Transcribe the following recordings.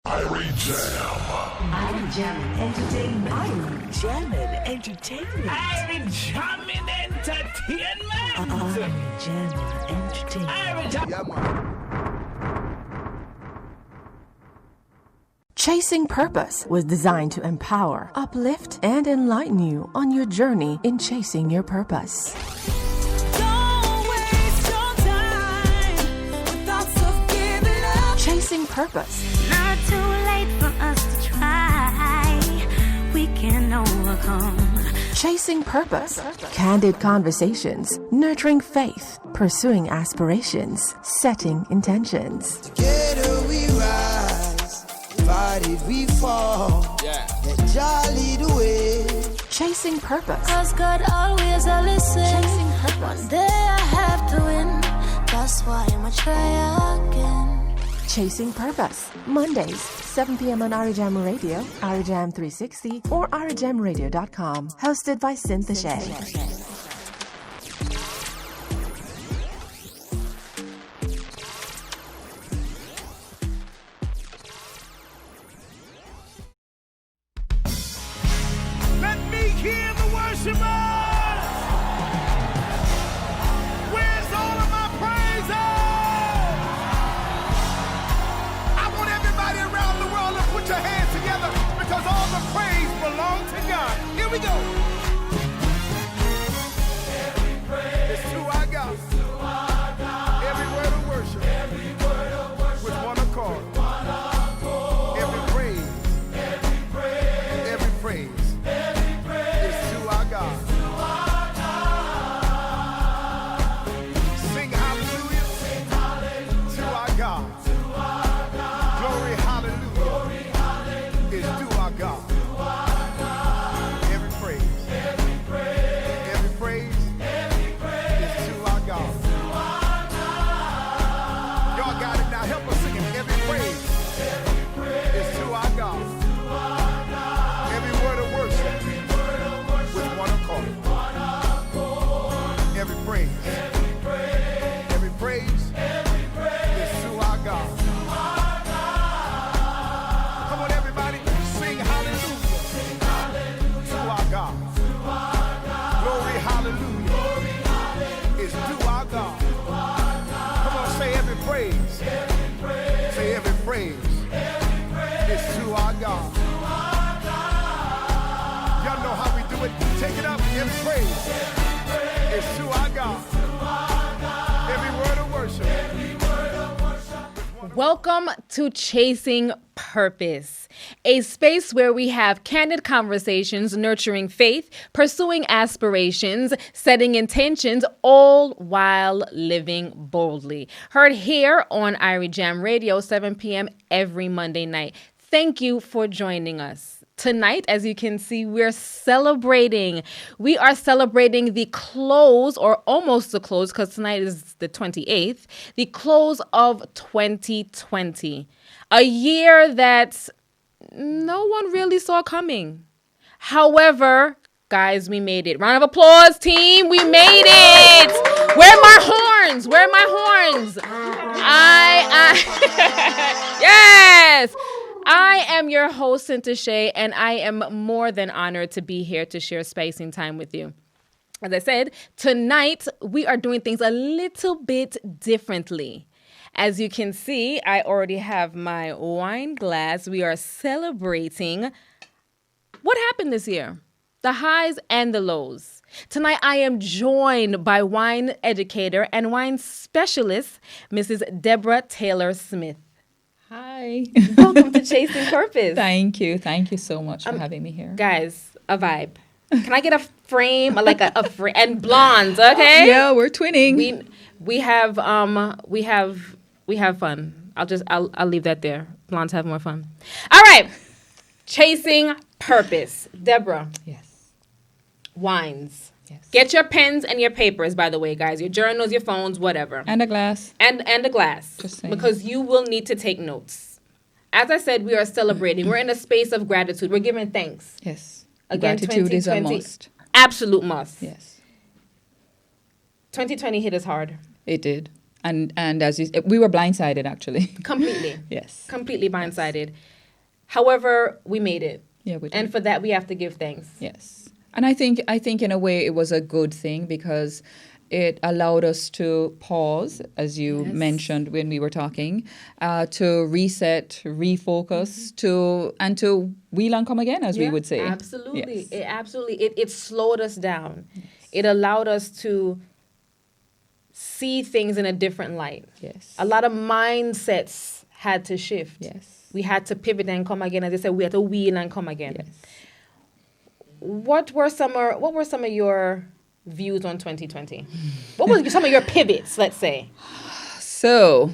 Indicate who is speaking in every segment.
Speaker 1: Irie Jam.
Speaker 2: Irie Jammin' Entertainment.
Speaker 3: Irie Jammin' Entertainment.
Speaker 4: Irie Jammin' Entertainment.
Speaker 3: Irie Jammin' Entertainment.
Speaker 4: Irie Jammin'.
Speaker 5: Chasing Purpose was designed to empower, uplift, and enlighten you on your journey in chasing your purpose.
Speaker 6: Don't waste your time with thoughts of giving up.
Speaker 5: Chasing Purpose.
Speaker 7: Not too late for us to try. We can overcome.
Speaker 5: Chasing Purpose. Candid conversations, nurturing faith, pursuing aspirations, setting intentions.
Speaker 8: Together we rise, divided we fall. Get jolly the way.
Speaker 5: Chasing Purpose.
Speaker 7: Cause God always a listen.
Speaker 5: Chasing Purpose.
Speaker 7: One day I have to win. That's why I'ma try again.
Speaker 5: Chasing Purpose. Mondays, 7 p.m. on Irie Jam Radio, Irie Jam 360, or IrieJamRadio.com. Hosted by Cynthia Shea.
Speaker 4: Let me hear the worshipers. Where's all of my praises? I want everybody around the world to put your hands together because all the praise belongs to God. Here we go. Every praise is to our God. Every word of worship. With one accord. Every praise. Every praise is to our God. Sing hallelujah to our God. Glory hallelujah is to our God. Every praise is to our God. Y'all got it now. Help us sing it. Every praise is to our God. Every word of worship with one accord. Every praise is to our God. Come on, everybody, sing hallelujah to our God. Glory hallelujah is to our God. Come on, say every praise. Say every praise is to our God. Y'all know how we do it. Take it up. Every praise is to our God. Every word of worship.
Speaker 9: Welcome to Chasing Purpose, a space where we have candid conversations, nurturing faith, pursuing aspirations, setting intentions, all while living boldly. Heard here on Irie Jam Radio, 7 p.m. every Monday night. Thank you for joining us. Tonight, as you can see, we're celebrating. We are celebrating the close, or almost the close, because tonight is the 28th, the close of 2020. A year that no one really saw coming. However, guys, we made it. Round of applause, team. We made it. Where are my horns? Where are my horns? Yes. I am your host, Cynthia Shea, and I am more than honored to be here to share spacing time with you. As I said, tonight we are doing things a little bit differently. As you can see, I already have my wine glass. We are celebrating what happened this year, the highs and the lows. Tonight, I am joined by wine educator and wine specialist, Mrs. Debra Taylor-Smith.
Speaker 10: Hi.
Speaker 9: Welcome to Chasing Purpose.
Speaker 10: Thank you. Thank you so much for having me here.
Speaker 9: Guys, a vibe. Can I get a frame, like a frame, and blondes, okay?
Speaker 10: Yeah, we're twinning.
Speaker 9: We have fun. I'll leave that there. Blondes have more fun. All right. Chasing Purpose. Debra.
Speaker 10: Yes.
Speaker 9: Wines.
Speaker 10: Yes.
Speaker 9: Get your pens and your papers, by the way, guys. Your journals, your phones, whatever.
Speaker 10: And a glass.
Speaker 9: And a glass.
Speaker 10: Just saying.
Speaker 9: Because you will need to take notes. As I said, we are celebrating. We're in a space of gratitude. We're giving thanks.
Speaker 10: Yes.
Speaker 9: Again,
Speaker 10: Gratitude is a must.
Speaker 9: Absolute must.
Speaker 10: Yes.
Speaker 9: 2020 hit us hard.
Speaker 10: It did. And as you, we were blindsided actually.
Speaker 9: Completely.
Speaker 10: Yes.
Speaker 9: Completely blindsided. However, we made it.
Speaker 10: Yeah, we did.
Speaker 9: And for that, we have to give thanks.
Speaker 10: Yes. And I think in a way it was a good thing because it allowed us to pause, as you mentioned when we were talking, to reset, refocus, to wheel and come again, as we would say.
Speaker 9: Absolutely.
Speaker 10: Yes.
Speaker 9: It slowed us down. Yes. It allowed us to see things in a different light.
Speaker 10: Yes.
Speaker 9: A lot of mindsets had to shift.
Speaker 10: Yes.
Speaker 9: We had to pivot and come again. As I said, we had to wheel and come again.
Speaker 10: Yes.
Speaker 9: What were some of your views on 2020? What were some of your pivots, let's say?
Speaker 10: So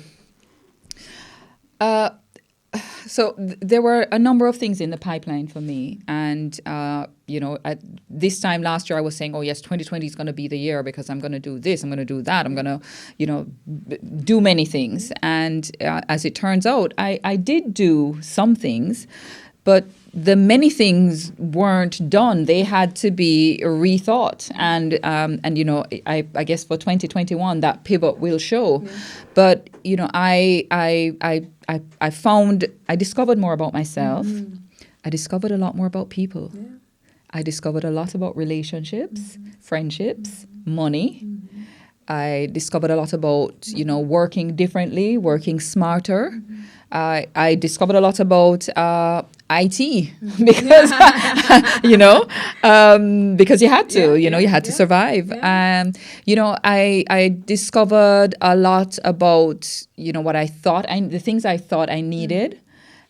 Speaker 10: there were a number of things in the pipeline for me. And, at this time last year, I was saying, oh, yes, 2020 is going to be the year because I'm going to do this, I'm going to do that, I'm going to, do many things. And as it turns out, I did do some things, but the many things weren't done. They had to be rethought. And I guess for 2021, that pivot will show. Mm-hmm. But, I discovered more about myself. Mm-hmm. I discovered a lot more about people. Yeah. I discovered a lot about relationships, friendships, money. Mm-hmm. I discovered a lot about, working differently, working smarter. Mm-hmm. I discovered a lot about IT because, because you had to, you had to survive. Yeah. I discovered a lot about, what I thought, the things I thought I needed.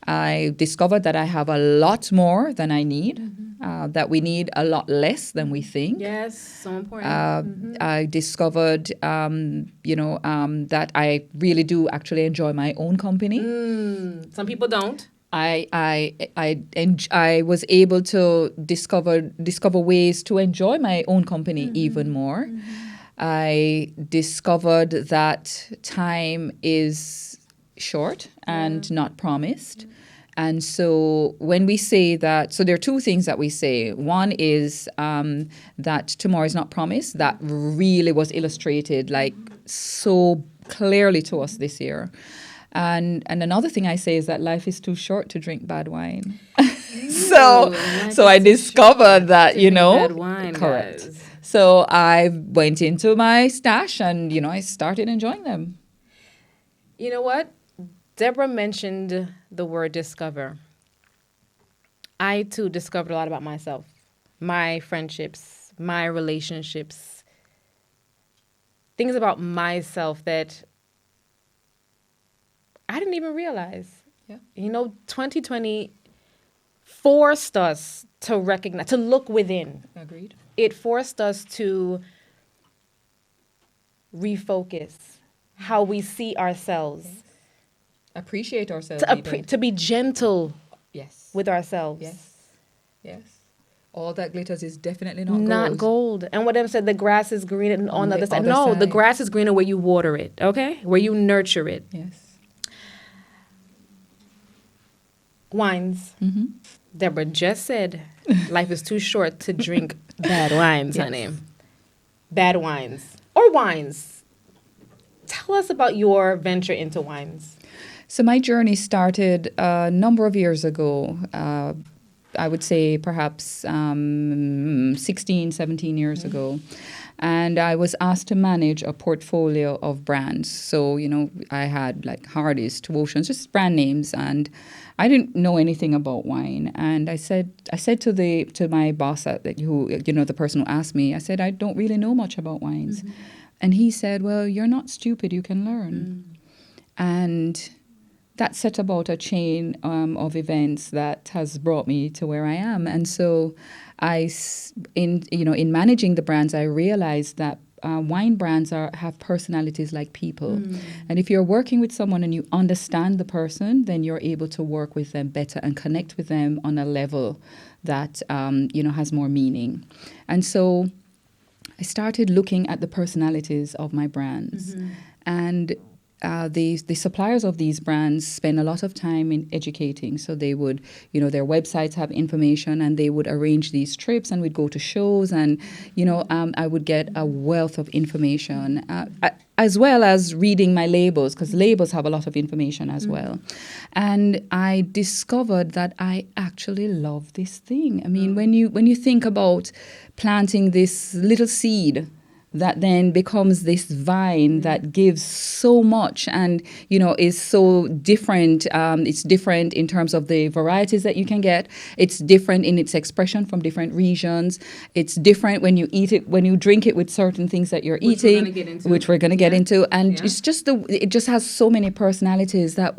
Speaker 10: I discovered that I have a lot more than I need, that we need a lot less than we think.
Speaker 9: Yes, so important.
Speaker 10: I discovered, that I really do actually enjoy my own company.
Speaker 9: Some people don't.
Speaker 10: I was able to discover ways to enjoy my own company even more. I discovered that time is short and not promised. And so when we say that, so there are two things that we say. One is that tomorrow is not promised. That really was illustrated like so clearly to us this year. And another thing I say is that life is too short to drink bad wine. So I discovered that,
Speaker 9: bad wine,
Speaker 10: correct.
Speaker 9: Guys.
Speaker 10: So I went into my stash and, I started enjoying them.
Speaker 9: You know what? Debra mentioned the word discover. I, too, discovered a lot about myself, my friendships, my relationships, things about myself that I didn't even realize. Yeah. 2020 forced us to recognize, to look within.
Speaker 10: Agreed.
Speaker 9: It forced us to refocus how we see ourselves. Yes.
Speaker 10: Appreciate ourselves.
Speaker 9: To be gentle with ourselves.
Speaker 10: Yes. All that glitters is definitely not gold.
Speaker 9: Not gold. And what Em said, the grass is greener on the other side. No, the grass is greener where you water it, okay? Where you nurture it.
Speaker 10: Yes.
Speaker 9: Wines. Mm-hmm. Debra just said life is too short to drink bad wines, honey. Bad wines. Or wines. Tell us about your venture into wines.
Speaker 10: So my journey started a number of years ago. I would say perhaps 16, 17 years ago. And I was asked to manage a portfolio of brands. So, I had like Hardy's, Two Oceans, just brand names. And I didn't know anything about wine. And I said to my boss, the person who asked me, I said, I don't really know much about wines. Mm-hmm. And he said, well, you're not stupid, you can learn. And that set about a chain of events that has brought me to where I am. And so in managing the brands, I realized that wine brands have personalities like people. And if you're working with someone and you understand the person, then you're able to work with them better and connect with them on a level that, has more meaning. And so I started looking at the personalities of my brands. And the suppliers of these brands spend a lot of time in educating. So they would, their websites have information and they would arrange these trips and we'd go to shows and, I would get a wealth of information. as well as reading my labels, because labels have a lot of information as well. And I discovered that I actually love this thing. I mean, when you think about planting this little seed that then becomes this vine that gives so much and, is so different. It's different in terms of the varieties that you can get. It's different in its expression from different regions. It's different when you eat it, when you drink it with certain things that you're eating, which we're going to get into. And it's just it just has so many personalities that,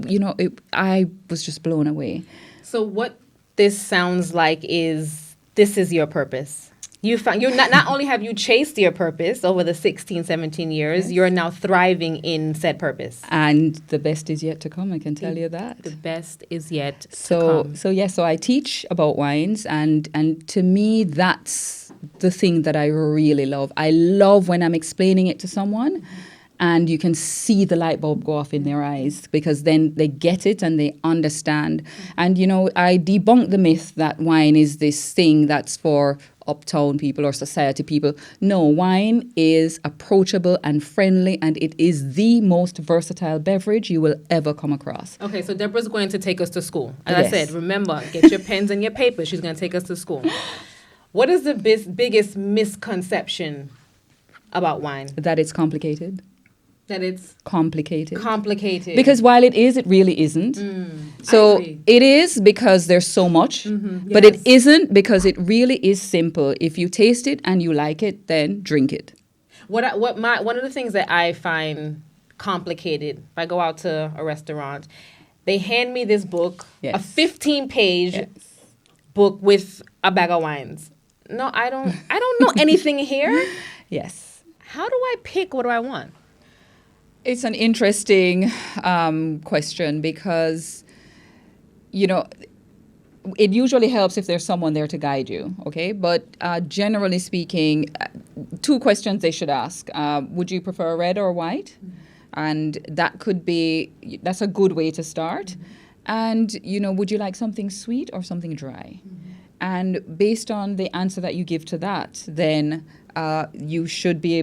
Speaker 10: I was just blown away.
Speaker 9: So what this sounds like is, this is your purpose. You found not only have you chased your purpose over the 16, 17 years, you're now thriving in said purpose.
Speaker 10: And the best is yet to come, I can tell you that.
Speaker 9: The best is yet to come.
Speaker 10: So I teach about wines, and to me, that's the thing that I really love. I love when I'm explaining it to someone, and you can see the light bulb go off in their eyes, because then they get it and they understand. And, I debunk the myth that wine is this thing that's for uptown people or society people. No, wine is approachable and friendly, and it is the most versatile beverage you will ever come across.
Speaker 9: Okay, so Debra's going to take us to school. As I said, remember, get your pens and your papers. She's going to take us to school. What is the biggest misconception about wine?
Speaker 10: That it's complicated.
Speaker 9: That it's
Speaker 10: complicated.
Speaker 9: Because
Speaker 10: while it is, it really isn't. So it is because there's so much, but it isn't because it really is simple. If you taste it and you like it, then drink it.
Speaker 9: One of the things that I find complicated, if I go out to a restaurant, they hand me this book, a 15-page book with a bag of wines. No, I don't know anything here.
Speaker 10: Yes.
Speaker 9: How do I pick what do I want?
Speaker 10: It's an interesting question, because, it usually helps if there's someone there to guide you, okay? But generally speaking, two questions they should ask. Would you prefer red or white? And that's a good way to start. And, would you like something sweet or something dry? And based on the answer that you give to that, then someone should be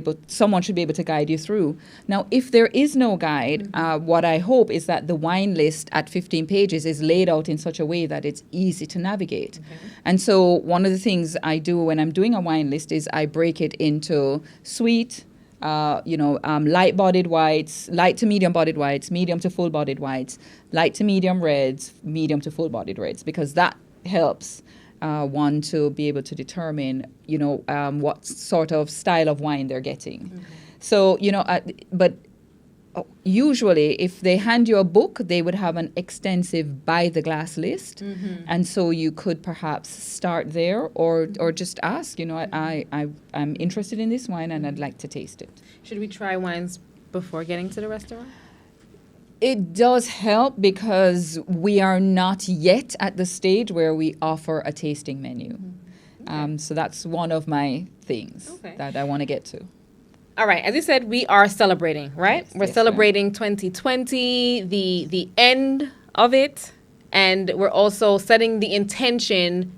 Speaker 10: able to guide you through. Now, if there is no guide, what I hope is that the wine list at 15 pages is laid out in such a way that it's easy to navigate. And so one of the things I do when I'm doing a wine list is I break it into sweet, light-bodied whites, light to medium-bodied whites, medium to full-bodied whites, light to medium reds, medium to full-bodied reds, because that helps one to be able to determine, what sort of style of wine they're getting. So, but usually if they hand you a book, they would have an extensive by the glass list. And so you could perhaps start there or just ask, I'm interested in this wine and I'd like to taste it.
Speaker 9: Should we try wines before getting to the restaurant?
Speaker 10: It does help because we are not yet at the stage where we offer a tasting menu. So that's one of my things that I want to get to.
Speaker 9: All right. As you said, we are celebrating, right?
Speaker 10: Yes,
Speaker 9: we're celebrating 2020, the end of it. And we're also setting the intention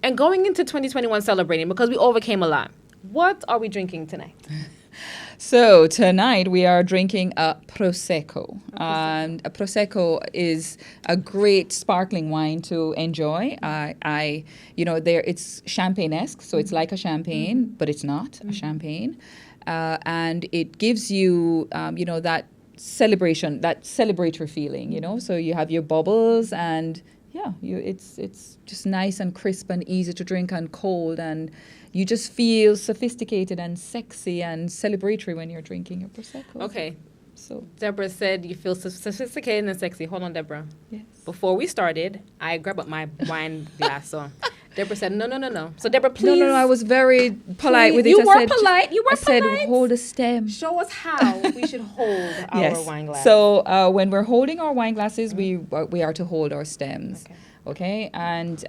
Speaker 9: and going into 2021 celebrating, because we overcame a lot. What are we drinking tonight?
Speaker 10: So tonight we are drinking a Prosecco. And a Prosecco is a great sparkling wine to enjoy. It's champagne-esque, so it's like a champagne, but it's not a champagne. And it gives you, that celebration, that celebratory feeling, So you have your bubbles and, it's just nice and crisp and easy to drink and cold, and you just feel sophisticated and sexy and celebratory when you're drinking a Prosecco.
Speaker 9: Okay.
Speaker 10: So
Speaker 9: Debra said you feel sophisticated and sexy. Hold on, Debra.
Speaker 10: Yes.
Speaker 9: Before we started, I grabbed up my wine glass. So Debra said, no. So Debra, please.
Speaker 10: No, I was very polite with it.
Speaker 9: You were polite.
Speaker 10: I said, hold a stem.
Speaker 9: Show us how we should hold our wine glass.
Speaker 10: So when we're holding our wine glasses, we are to hold our stems. Okay, and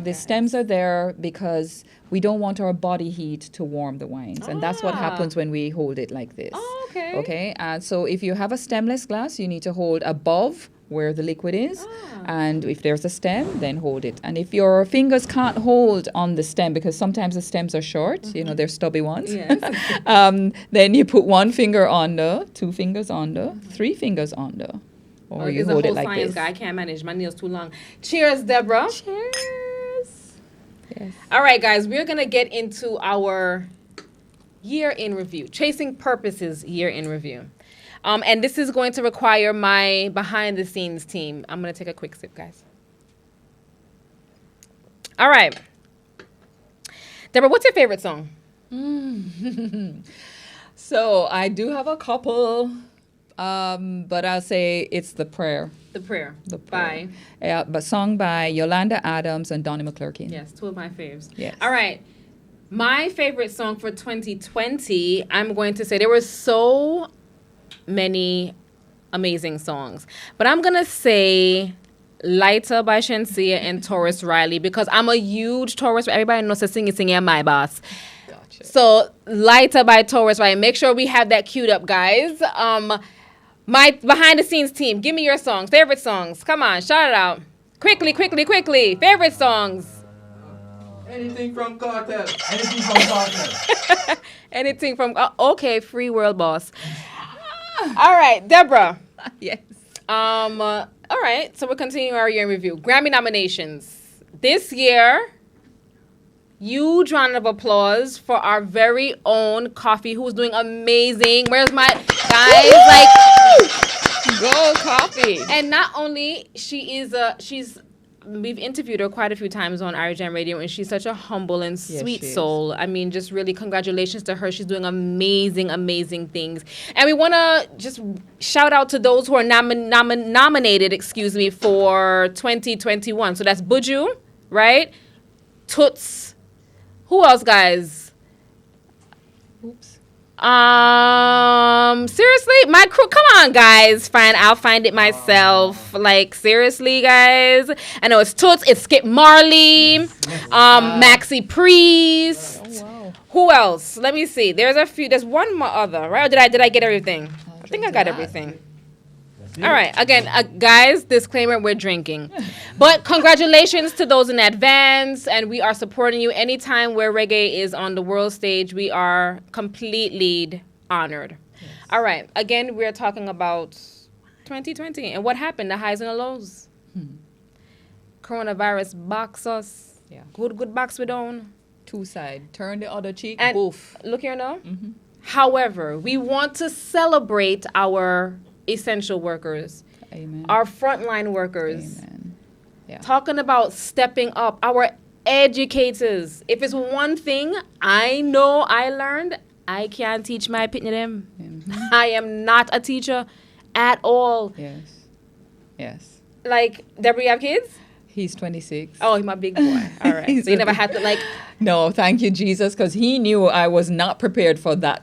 Speaker 10: the stems are there because we don't want our body heat to warm the wines, and that's what happens when we hold it like this.
Speaker 9: Oh, okay.
Speaker 10: Okay, and so if you have a stemless glass, you need to hold above where the liquid is. And if there's a stem, then hold it. And if your fingers can't hold on the stem, because sometimes the stems are short, they're stubby ones, then you put one finger under, 2 fingers under, 3 fingers under. Or you hold it like this.
Speaker 9: Guy. I can't manage. My nails too long. Cheers, Debra.
Speaker 10: Cheers. Yes.
Speaker 9: All right, guys. We're going to get into our year in review. Chasing Purposes year in review. And this is going to require my behind-the-scenes team. I'm going to take a quick sip, guys. All right. Debra, what's your favorite song?
Speaker 10: So I do have a couple, but I'll say it's The Prayer.
Speaker 9: The Prayer.
Speaker 10: By? Yeah, but sung by Yolanda Adams and Donnie McClurkin.
Speaker 9: Yes, 2 of my faves.
Speaker 10: Yes.
Speaker 9: All right. My favorite song for 2020, I'm going to say there were so many amazing songs. But I'm going to say Lighter by Shenseea and Taurus Riley because I'm a huge Taurus. Everybody knows to sing my boss.
Speaker 10: Gotcha.
Speaker 9: So Lighter by Taurus Riley. Make sure we have that queued up, guys. My behind-the-scenes team, give me your songs. Favorite songs. Come on, shout it out. Quickly. Favorite songs.
Speaker 1: Anything from Cartel.
Speaker 9: Anything from... okay, Free World Boss. All right, Debra.
Speaker 10: Yes.
Speaker 9: All right, so we're continuing our year in review. Grammy nominations. This year, huge round of applause for our very own Coffee, who's doing amazing. Where's my... Guys,
Speaker 10: Go Coffee.
Speaker 9: And not only she's we've interviewed her quite a few times on RJM Radio, and she's such a humble and sweet soul. I mean, just really congratulations to her. She's doing amazing things. And we want to just shout out to those who are nominated, for 2021. So that's Buju, right? Toots. Who else, guys?
Speaker 10: Oops.
Speaker 9: Seriously, my crew, come on, guys. Fine, I'll find it myself. Like, seriously, guys. I know it's Toots, it's Skip Marley, Maxi Priest.
Speaker 10: Oh, wow.
Speaker 9: Who else? Let me see. There's one more other, right? Or did I get everything? I think I got everything. All right. Again, guys, disclaimer, we're drinking. But congratulations to those in advance, and we are supporting you anytime where reggae is on the world stage. We are completely honored. Yes. All right. Again, we're talking about 2020 and what happened, the highs and the lows. Coronavirus box us.
Speaker 10: Yeah.
Speaker 9: Good box we down.
Speaker 10: 2 side. Turn the other cheek.
Speaker 9: And
Speaker 10: boof.
Speaker 9: Look here now.
Speaker 10: Mm-hmm.
Speaker 9: However, we want to celebrate our essential workers,
Speaker 10: Amen.
Speaker 9: Our frontline workers.
Speaker 10: Amen. Yeah.
Speaker 9: Talking about stepping up, our educators. If it's one thing I know I learned, I can't teach my pitney them.
Speaker 10: Mm-hmm.
Speaker 9: I am not a teacher at all.
Speaker 10: Yes.
Speaker 9: Like, Debra, you have kids?
Speaker 10: He's 26.
Speaker 9: Oh, he's my big boy. All right. So you never had to
Speaker 10: No, thank you, Jesus, because he knew I was not prepared for that.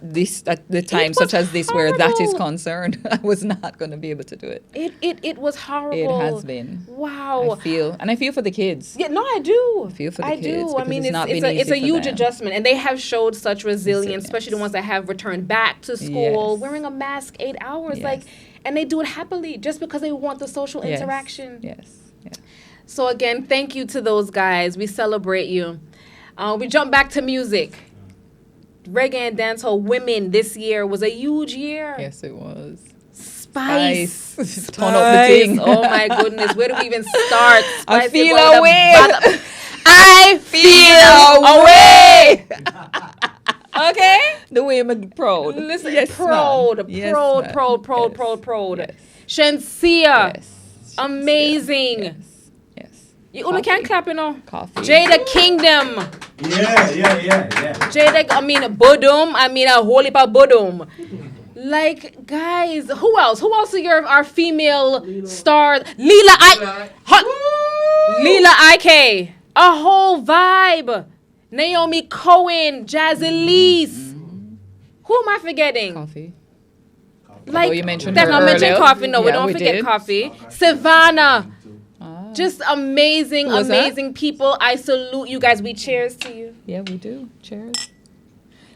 Speaker 10: At the time such as this,
Speaker 9: horrible.
Speaker 10: where that is concerned, I was not going to be able to do it.
Speaker 9: It was horrible.
Speaker 10: It has been.
Speaker 9: Wow.
Speaker 10: I feel for the kids.
Speaker 9: Yeah, no, I do.
Speaker 10: I feel for the
Speaker 9: I
Speaker 10: kids.
Speaker 9: do. I mean, it's a huge adjustment, and they have showed such resilience, especially the ones that have returned back to school, wearing a mask 8 hours, and they do it happily just because they want the social interaction.
Speaker 10: Yes.
Speaker 9: So again, thank you to those guys. We celebrate you. We jump back to music. Reggae and dancehall women this year was a huge year.
Speaker 10: Yes, it was.
Speaker 9: Spice.
Speaker 10: Turn up the thing.
Speaker 9: Oh my goodness, where do we even start?
Speaker 10: I feel away.
Speaker 9: I feel away. Okay?
Speaker 10: The women proud.
Speaker 9: Listen,
Speaker 10: yes,
Speaker 9: proud.
Speaker 10: Yes,
Speaker 9: Shenseea.
Speaker 10: Yes.
Speaker 9: Amazing.
Speaker 10: Yes.
Speaker 9: You only can't clap,
Speaker 10: Coffee.
Speaker 9: Jada Kingdom.
Speaker 1: Yeah.
Speaker 9: Jada, Bodum. A whole heap of Bodum. Like, guys, who else? Who else are our female stars? Leela Ike. A whole vibe. Naomi Cohen. Jazzy Who am I forgetting?
Speaker 10: Coffee.
Speaker 9: Like,
Speaker 10: you mentioned
Speaker 9: that's not mentioned
Speaker 10: earlier.
Speaker 9: Coffee. No, we don't forget
Speaker 10: did.
Speaker 9: Coffee. Savannah. Just amazing people. I salute you guys. We cheers to you.
Speaker 10: Yeah, we do. Cheers.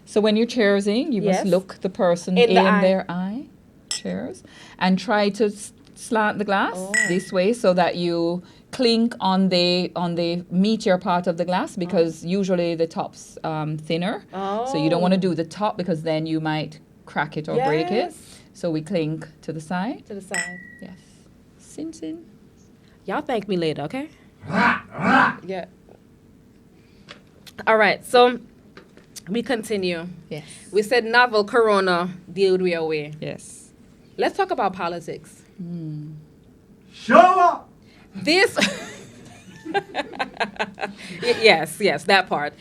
Speaker 10: So when you're cheersing, you must look the person in
Speaker 9: the eye.
Speaker 10: their eye. Cheers. And try to slant the glass this way so that you clink on the meatier part of the glass, because usually the top's thinner. So you don't want to do the top, because then you might crack it or break it. So we clink to the side.
Speaker 9: To the side.
Speaker 10: Yes. Sin.
Speaker 9: Y'all thank me later, okay? Yeah. All right, so we continue.
Speaker 10: Yes.
Speaker 9: We said novel corona, deal with your way.
Speaker 10: Yes.
Speaker 9: Let's talk about politics.
Speaker 1: Show up.
Speaker 9: This, yes, that part.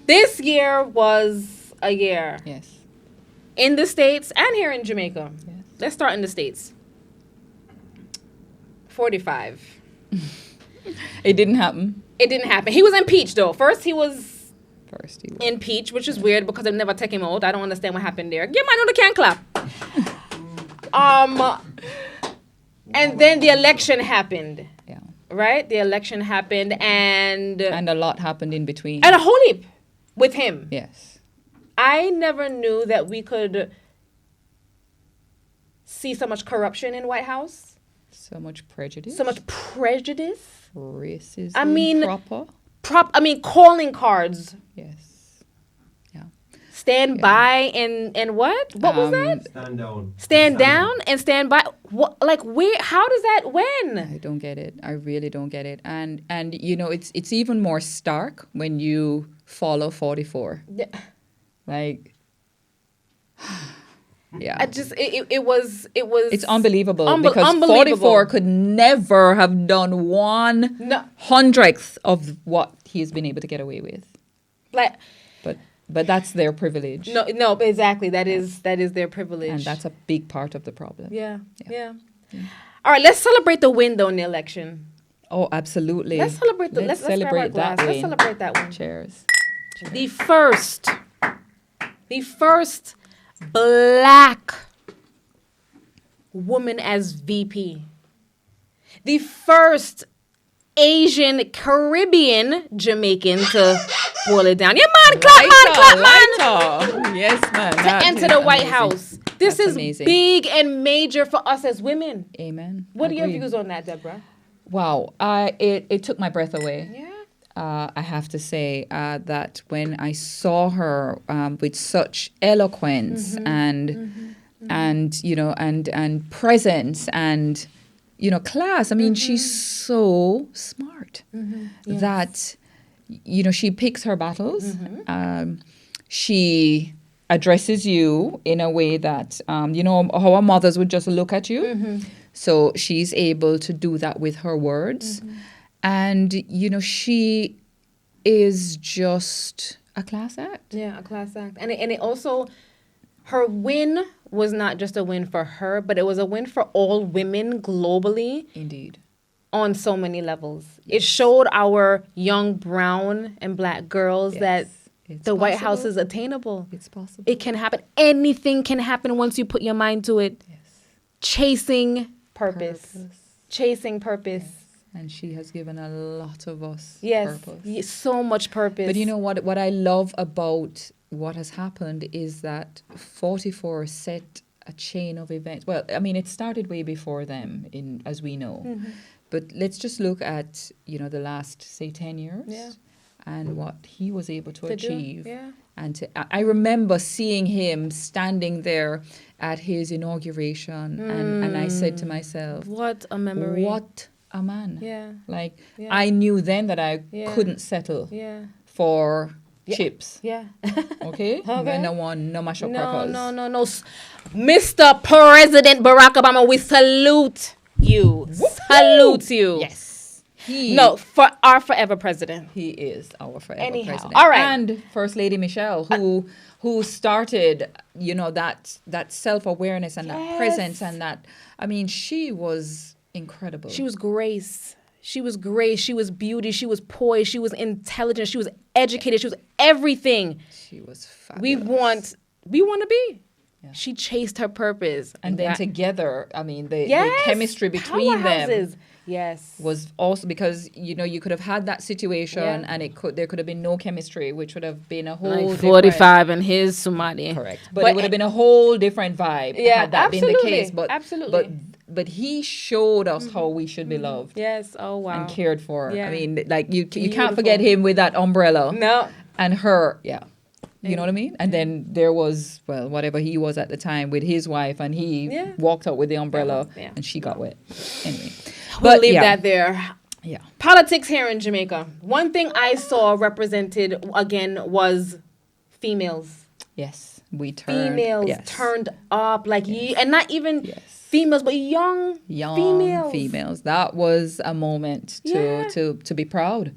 Speaker 9: This year was a year.
Speaker 10: Yes.
Speaker 9: In the States and here in Jamaica.
Speaker 10: Yes.
Speaker 9: Let's start in the States. 45.
Speaker 10: It didn't happen.
Speaker 9: It didn't happen. He was impeached, though. First he was impeached, which is weird because they never take him out. I don't understand what happened there. Give man on the can clap. And then the election happened.
Speaker 10: Yeah.
Speaker 9: Right? The election happened, and
Speaker 10: a lot happened in between.
Speaker 9: And a whole heap with him.
Speaker 10: Yes.
Speaker 9: I never knew that we could see so much corruption in White House.
Speaker 10: So much prejudice.
Speaker 9: Racism.
Speaker 10: I mean,
Speaker 9: calling cards.
Speaker 10: Yes. Yeah.
Speaker 9: Stand by and what? What was that?
Speaker 1: Stand down.
Speaker 9: Stand down and stand by. What? Like where? How does that? When?
Speaker 10: I don't get it. I really don't get it. And you know, it's even more stark when you follow 44.
Speaker 9: Yeah.
Speaker 10: Like. Yeah.
Speaker 9: It was.
Speaker 10: It's unbelievable because 44 could never have done 1/100th of what he's been able to get away with.
Speaker 9: Like,
Speaker 10: but that's their privilege.
Speaker 9: No, exactly. That is their privilege,
Speaker 10: and that's a big part of the problem.
Speaker 9: Yeah. All right, let's celebrate the win though in the election.
Speaker 10: Oh, absolutely.
Speaker 9: Let's celebrate
Speaker 10: let's celebrate that way.
Speaker 9: Let's celebrate that one.
Speaker 10: Cheers.
Speaker 9: The first Black woman as VP. The first Asian Caribbean Jamaican to boil it down. Yeah, man, clap, man.
Speaker 10: Yes, man.
Speaker 9: To enter the White House. This
Speaker 10: That's
Speaker 9: is
Speaker 10: amazing.
Speaker 9: big and major for us as women.
Speaker 10: Amen.
Speaker 9: What are your views on that, Debra?
Speaker 10: Wow. It took my breath away.
Speaker 9: Yeah.
Speaker 10: I have to say that when I saw her with such eloquence and you know and presence and you know class, I mean she's so smart that you know she picks her battles. She addresses you in a way that you know how our mothers would just look at you. So she's able to do that with her words. And, you know, she is just a class act.
Speaker 9: Yeah, a class act. And it also, her win was not just a win for her, but it was a win for all women globally.
Speaker 10: Indeed.
Speaker 9: On so many levels. Yes. It showed our young brown and Black girls that the White House is attainable.
Speaker 10: It's possible.
Speaker 9: It can happen. Anything can happen once you put your mind to it.
Speaker 10: Yes.
Speaker 9: Chasing purpose. Chasing purpose.
Speaker 10: Yes. And she has given a lot of us
Speaker 9: purpose. Yes, so much purpose.
Speaker 10: But you know what I love about what has happened is that 44 set a chain of events. Well, I mean, it started way before them, as we know. But let's just look at, you know, the last, say, 10 years and what he was able to achieve. And I remember seeing him standing there at his inauguration and I said to myself,
Speaker 9: what a memory.
Speaker 10: What a man.
Speaker 9: Yeah.
Speaker 10: Like, I knew then that I couldn't settle for chips.
Speaker 9: Yeah.
Speaker 10: Okay? When I want no mash up crackers.
Speaker 9: No. Mr. President Barack Obama, we salute you. Salute you.
Speaker 10: Yes.
Speaker 9: For our forever president.
Speaker 10: He is our forever president.
Speaker 9: All right.
Speaker 10: And First Lady Michelle, who started, you know, that self-awareness and that presence and that, I mean, she was incredible.
Speaker 9: She was grace. She was beauty. She was poise. She was intelligent. She was educated. She was everything.
Speaker 10: She was fabulous.
Speaker 9: We want to be. Yeah. She chased her purpose.
Speaker 10: And then together, I mean, the chemistry between them was also because, you know, you could have had that situation and there could have been no chemistry, which would have been a whole
Speaker 9: like 45 and his Somali.
Speaker 10: Correct. But it would have been a whole different vibe had that been the case. But but he showed us how we should be loved.
Speaker 9: Yes. Oh, wow.
Speaker 10: And cared for.
Speaker 9: Yeah.
Speaker 10: I mean, like you
Speaker 9: Beautiful.
Speaker 10: can't forget him with that umbrella.
Speaker 9: No.
Speaker 10: And her, yeah. You know what I mean? And then there was, well, whatever he was at the time with his wife, and he walked out with the umbrella, and she got wet. Anyway.
Speaker 9: We'll leave that there.
Speaker 10: Yeah.
Speaker 9: Politics here in Jamaica. One thing I saw represented, again, was females.
Speaker 10: Yes. We turned.
Speaker 9: Females turned up. Like, and not even females, but young
Speaker 10: females. That was a moment to be proud.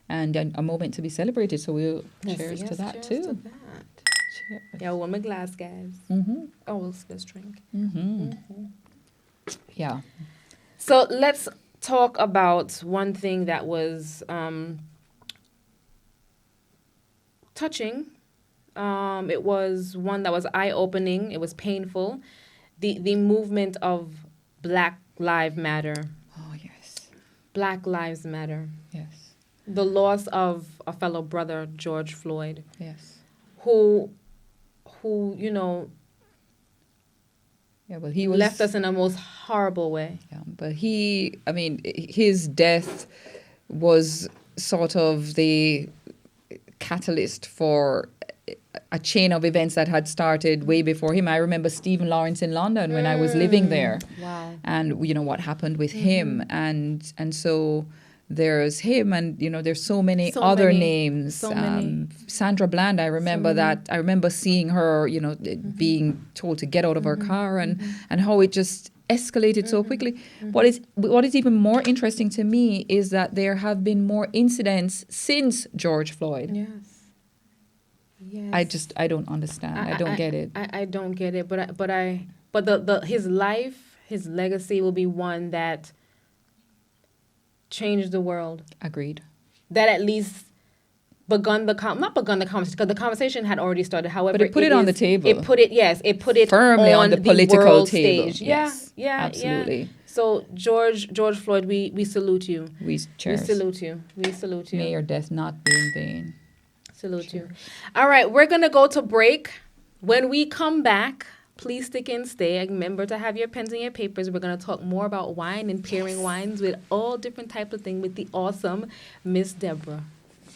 Speaker 10: And a moment to be celebrated. So we'll cheers to that too.
Speaker 9: To that. Cheers. Yeah, one my glass, guys. Oh, let's drink.
Speaker 10: Yeah.
Speaker 9: So let's talk about one thing that was touching. It was one that was eye-opening. It was painful. The movement of Black Lives Matter.
Speaker 10: Oh, yes.
Speaker 9: Black Lives Matter.
Speaker 10: Yes.
Speaker 9: The loss of a fellow brother, George Floyd.
Speaker 10: Yes.
Speaker 9: Who, you know,
Speaker 10: well, he was
Speaker 9: left us in a most horrible way.
Speaker 10: Yeah, but his death was sort of the catalyst for a chain of events that had started way before him. I remember Stephen Lawrence in London when I was living there.
Speaker 9: Wow.
Speaker 10: And, you know, what happened with him. And so there's him, and, you know, there's so many other names. Sandra Bland, I remember that. I remember seeing her, you know, being told to get out of her car, and how it just escalated so quickly. What is even more interesting to me is that there have been more incidents since George Floyd.
Speaker 9: Yes.
Speaker 10: I don't understand. I don't get it.
Speaker 9: I don't get it. But his life, his legacy will be one that changed the world.
Speaker 10: Agreed.
Speaker 9: That at least not begun the conversation, because the conversation had already started. However,
Speaker 10: but it put it on the table.
Speaker 9: It put it
Speaker 10: firmly on the political
Speaker 9: world
Speaker 10: table.
Speaker 9: Stage.
Speaker 10: Yes,
Speaker 9: Yeah,
Speaker 10: absolutely.
Speaker 9: Yeah. So George Floyd, we salute you.
Speaker 10: We
Speaker 9: salute you.
Speaker 10: May your death not be in vain.
Speaker 9: Salute you. All right, we're gonna go to break. When we come back, please stick and stay. Remember to have your pens and your papers. We're going to talk more about wine and pairing wines with all different types of things with the awesome Miss Debra.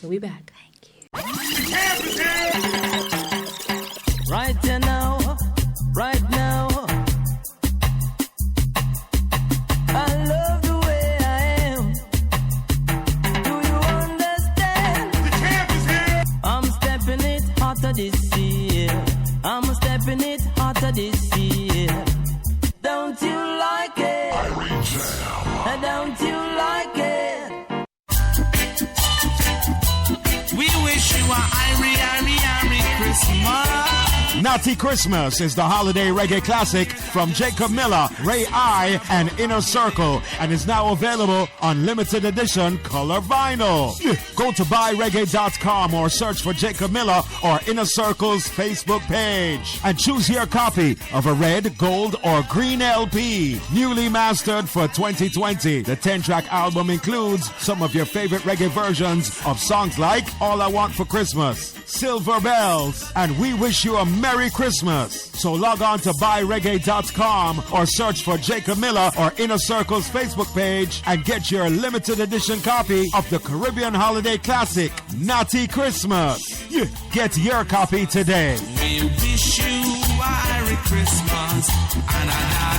Speaker 9: We'll be back. Thank you.
Speaker 11: Right now. I love the way I am. Do you understand?
Speaker 4: The champ is here.
Speaker 11: I'm stepping it hotter this year. I'm stepping it hotter this year. Don't you like it? Don't you like it?
Speaker 12: We wish you a Irie Christmas.
Speaker 4: Naughty Christmas is the holiday reggae classic from Jacob Miller, Ray I, and Inner Circle, and is now available on limited edition color vinyl. Go to buyreggae.com or search for Jacob Miller or Inner Circle's Facebook page and choose your copy of a red, gold, or green LP. Newly mastered for 2020. The 10-track album includes some of your favorite reggae versions of songs like All I Want for Christmas, Silver Bells, and We Wish You a Merry Christmas. So log on to buyreggae.com or search for Jacob Miller or Inner Circle's Facebook page and get your limited edition copy of the Caribbean holiday classic, Naughty Christmas. Get your copy today.
Speaker 12: We wish you a Merry Christmas and a dance.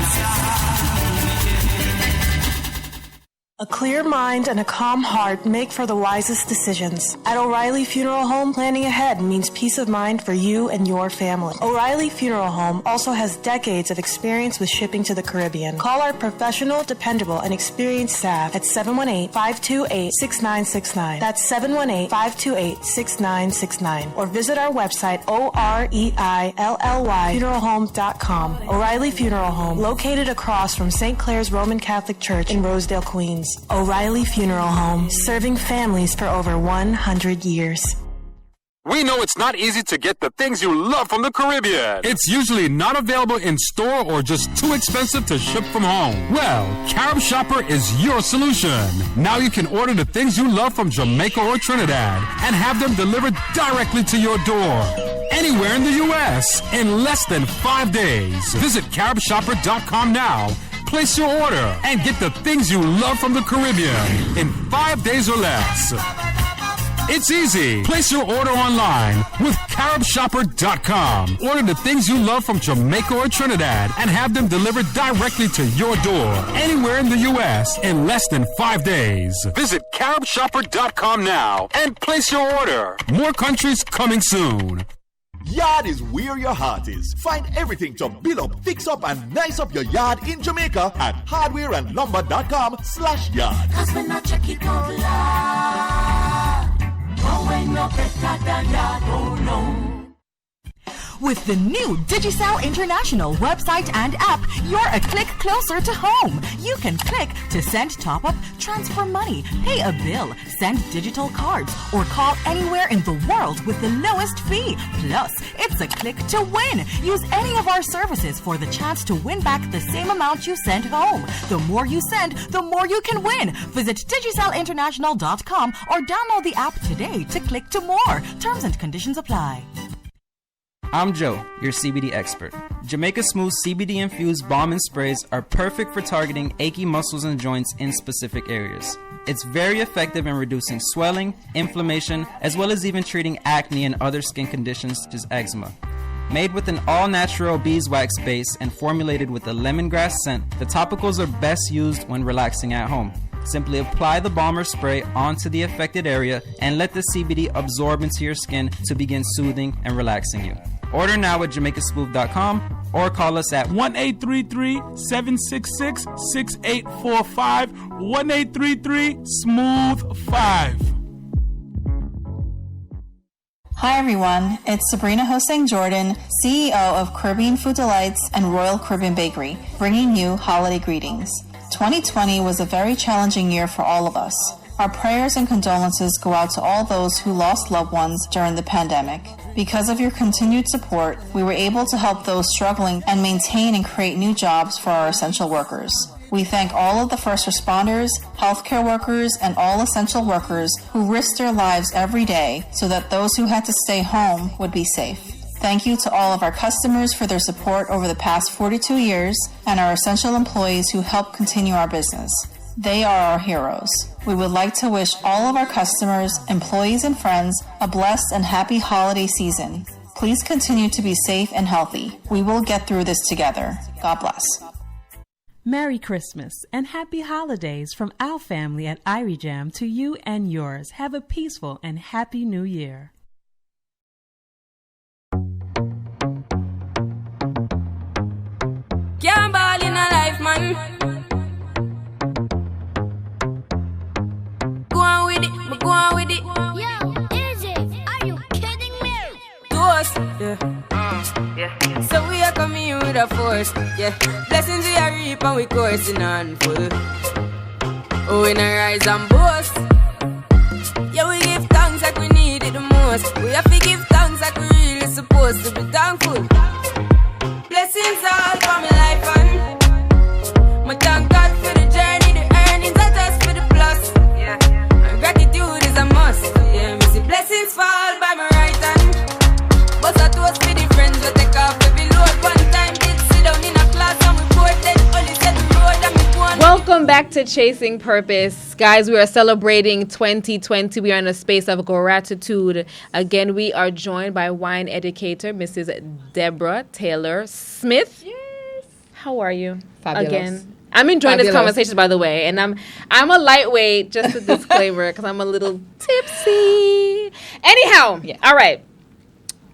Speaker 13: A clear mind and a calm heart make for the wisest decisions. At O'Reilly Funeral Home, planning ahead means peace of mind for you and your family. O'Reilly Funeral Home also has decades of experience with shipping to the Caribbean. Call our professional, dependable, and experienced staff at 718-528-6969. That's 718-528-6969. Or visit our website, OREILLYfuneralhome.com. O'Reilly Funeral Home, located across from St. Clair's Roman Catholic Church in Rosedale, Queens. O'Reilly Funeral Home, serving families for over 100 years.
Speaker 14: We know it's not easy to get the things you love from the Caribbean. It's usually not available in store or just too expensive to ship from home. Well, Carib Shopper is your solution. Now you can order the things you love from Jamaica or Trinidad and have them delivered directly to your door. Anywhere in the U.S. in less than 5 days. Visit CaribShopper.com now. place your order and get the things you love from the Caribbean in 5 days or less. It's easy. Place your order online with CaribShopper.com. Order the things you love from Jamaica or Trinidad and have them delivered directly to your door anywhere in the U.S. in less than 5 days. Visit CaribShopper.com now and place your order. More countries coming soon.
Speaker 15: Yard is where your heart is. Find everything to build up, fix up, and nice up your yard in Jamaica at hardwareandlumber.com/yard.
Speaker 6: Cause when I check it out loud, oh, when you're better than that, oh no.
Speaker 16: With the new Digicel International website and app, you're a click closer to home. You can click to send top-up, transfer money, pay a bill, send digital cards, or call anywhere in the world with the lowest fee. Plus, it's a click to win. Use any of our services for the chance to win back the same amount you sent home. The more you send, the more you can win. Visit digicelinternational.com or download the app today to click to more. Terms and conditions apply.
Speaker 17: I'm Joe, your CBD expert. Jamaica Smooth CBD-infused balm and sprays are perfect for targeting achy muscles and joints in specific areas. It's very effective in reducing swelling, inflammation, as well as even treating acne and other skin conditions such as eczema. Made with an all-natural beeswax base and formulated with a lemongrass scent, the topicals are best used when relaxing at home. Simply apply the balm or spray onto the affected area and let the CBD absorb into your skin to begin soothing and relaxing you. Order now at JamaicaSmooth.com or call us at
Speaker 18: 1-833-766-6845, 1-833-SMOOTH-5.
Speaker 19: Hi everyone, it's Sabrina Hossein Jordan, CEO of Caribbean Food Delights and Royal Caribbean Bakery, bringing you holiday greetings. 2020 was a very challenging year for all of us. Our prayers and condolences go out to all those who lost loved ones during the pandemic. Because of your continued support, we were able to help those struggling and maintain and create new jobs for our essential workers. We thank all of the first responders, healthcare workers, and all essential workers who risk their lives every day so that those who had to stay home would be safe. Thank you to all of our customers for their support over the past 42 years and our essential employees who help continue our business. They are our heroes. We would like to wish all of our customers, employees, and friends a blessed and happy holiday season. Please continue to be safe and healthy. We will get through this together. God bless.
Speaker 20: Merry Christmas and happy holidays from our family at Irie Jam to you and yours. Have a peaceful and happy new year.
Speaker 6: Can't ball in a life, man. Go on with it, but go on with it.
Speaker 21: Yo, Izzy, are you kidding me?
Speaker 6: Toast, yeah. So we are coming in with a force, yeah. Blessings we are reap and we coursing on full. Oh, we not rise and boast. Yeah, we give thanks like we need it the most. We have to give thanks like we really supposed to be thankful. Blessings all for my life and my thank God for the journey, the earnings are just for the plus. Yeah, and gratitude is a must. Yeah, me see blessings fall by my right hand. But I toast for the friends we take off every load. One time did sit down in a class and we bored then only said the road and me go on.
Speaker 9: Welcome back to Chasing Purpose. Guys, we are celebrating 2020. We are in a space of gratitude. Again, we are joined by wine educator, Mrs. Debra Taylor Smith. Yes. How are you?
Speaker 10: Fabulous.
Speaker 9: Again, I'm enjoying this conversation, by the way, and I'm a lightweight, just a disclaimer, because I'm a little tipsy. Anyhow, all right.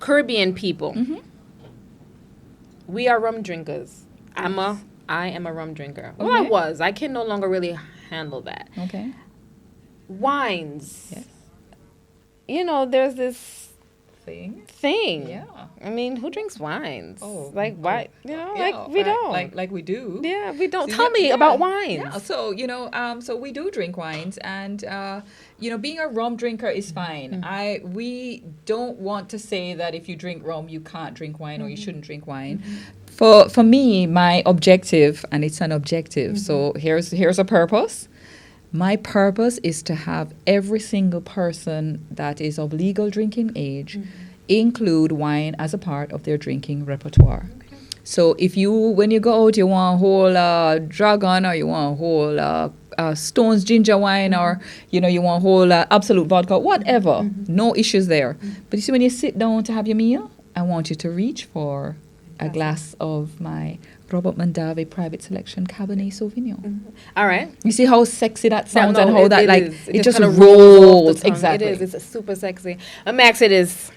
Speaker 9: Caribbean people. Mm-hmm. We are rum drinkers. I am a rum drinker. Well, I was. I can no longer really handle that.
Speaker 10: Okay.
Speaker 9: Wines. Yes. You know, there's this thing.
Speaker 10: Yeah.
Speaker 9: I mean, who drinks wines?
Speaker 10: Oh.
Speaker 9: Like, why? You know,
Speaker 10: Yeah,
Speaker 9: like, we don't.
Speaker 10: Like we do.
Speaker 9: Yeah, we don't.
Speaker 10: So
Speaker 9: Tell me about wines.
Speaker 10: Yeah, so, so we do drink wines, and, being a rum drinker is fine.
Speaker 9: Mm-hmm.
Speaker 10: We don't want to say that if you drink rum, you can't drink wine or you shouldn't drink wine.
Speaker 9: Mm-hmm.
Speaker 10: For me, my objective, and it's an objective, so here's a purpose. My purpose is to have every single person that is of legal drinking age include wine as a part of their drinking repertoire. Okay. So when you go out, you want a whole dragon, or you want a whole Stone's ginger wine, or you want a whole Absolute vodka, whatever. No issues there. But you see, when you sit down to have your meal, I want you to reach for a glass of my Robert Mondavi Private Selection Cabernet Sauvignon.
Speaker 9: All right.
Speaker 10: You see how sexy that sounds,
Speaker 9: No,
Speaker 10: and how
Speaker 9: it
Speaker 10: just
Speaker 9: kinda
Speaker 10: rolls.
Speaker 9: off the tongue.
Speaker 10: Exactly.
Speaker 9: It is. It's super sexy. Max, it is.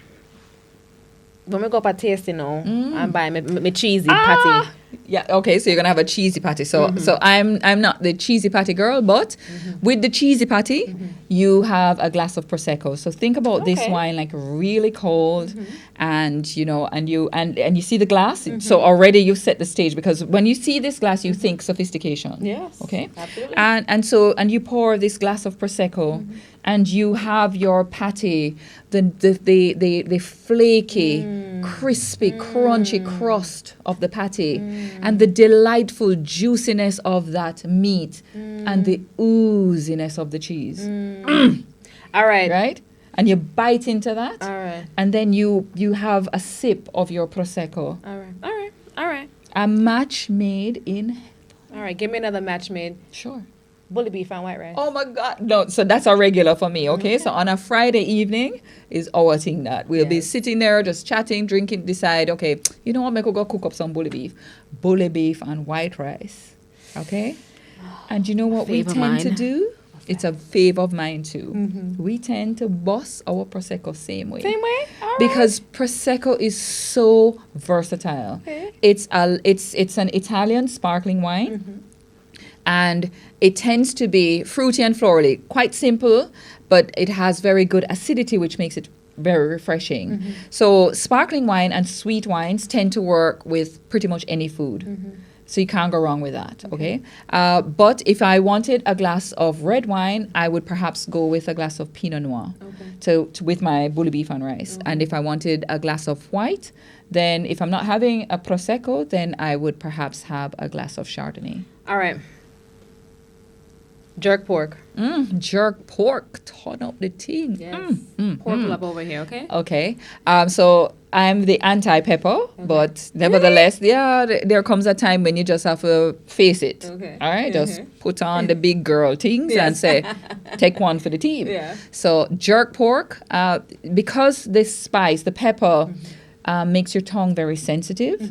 Speaker 9: When we go for tasting now, I'm buying my cheesy patty.
Speaker 10: Yeah. Okay. So you're gonna have a cheesy patty. So I'm not the cheesy patty girl, but with the cheesy patty, you have a glass of prosecco. So think about this wine like really cold, and and you see the glass. So already you've set the stage, because when you see this glass, you think sophistication.
Speaker 9: Yes.
Speaker 10: Okay.
Speaker 9: Absolutely.
Speaker 10: And you pour this glass of prosecco, and you have your patty, the flaky, crispy, crunchy crust of the patty, and the delightful juiciness of that meat, and the ooziness of the cheese.
Speaker 9: All right.
Speaker 10: Right? And you bite into that.
Speaker 9: All right.
Speaker 10: And then you have a sip of your prosecco.
Speaker 9: All right. All right. All right.
Speaker 10: A match made in.
Speaker 9: All right. Give me another match made.
Speaker 10: Sure.
Speaker 9: Bully beef and white rice.
Speaker 10: Oh my God. No, so that's our regular for me, okay? So on a Friday evening is our thing that. We'll be sitting there just chatting, drinking, decide, okay, you know what, I could go cook up some bully beef. Bully beef and white rice, okay? And you know what we tend to do? It's a fave of mine too. We tend to bust our Prosecco same way.
Speaker 9: Same way? All right.
Speaker 10: Because Prosecco is so versatile.
Speaker 9: Okay.
Speaker 10: It's an Italian sparkling wine. And it tends to be fruity and florally, quite simple, but it has very good acidity, which makes it very refreshing. So sparkling wine and sweet wines tend to work with pretty much any food. So you can't go wrong with that, okay? But if I wanted a glass of red wine, I would perhaps go with a glass of Pinot Noir to with my bully beef and rice. And if I wanted a glass of white, then if I'm not having a Prosecco, then I would perhaps have a glass of Chardonnay.
Speaker 9: All right. Jerk pork.
Speaker 10: Jerk pork. Turn up the thing.
Speaker 9: Yes. Pork club over here, okay?
Speaker 10: Okay. So I'm the anti-pepper, but nevertheless, there comes a time when you just have to face it.
Speaker 9: Okay.
Speaker 10: All right? Just put on the big girl things and say, take one for the team.
Speaker 9: Yeah.
Speaker 10: So jerk pork, because this spice, the pepper, makes your tongue very sensitive,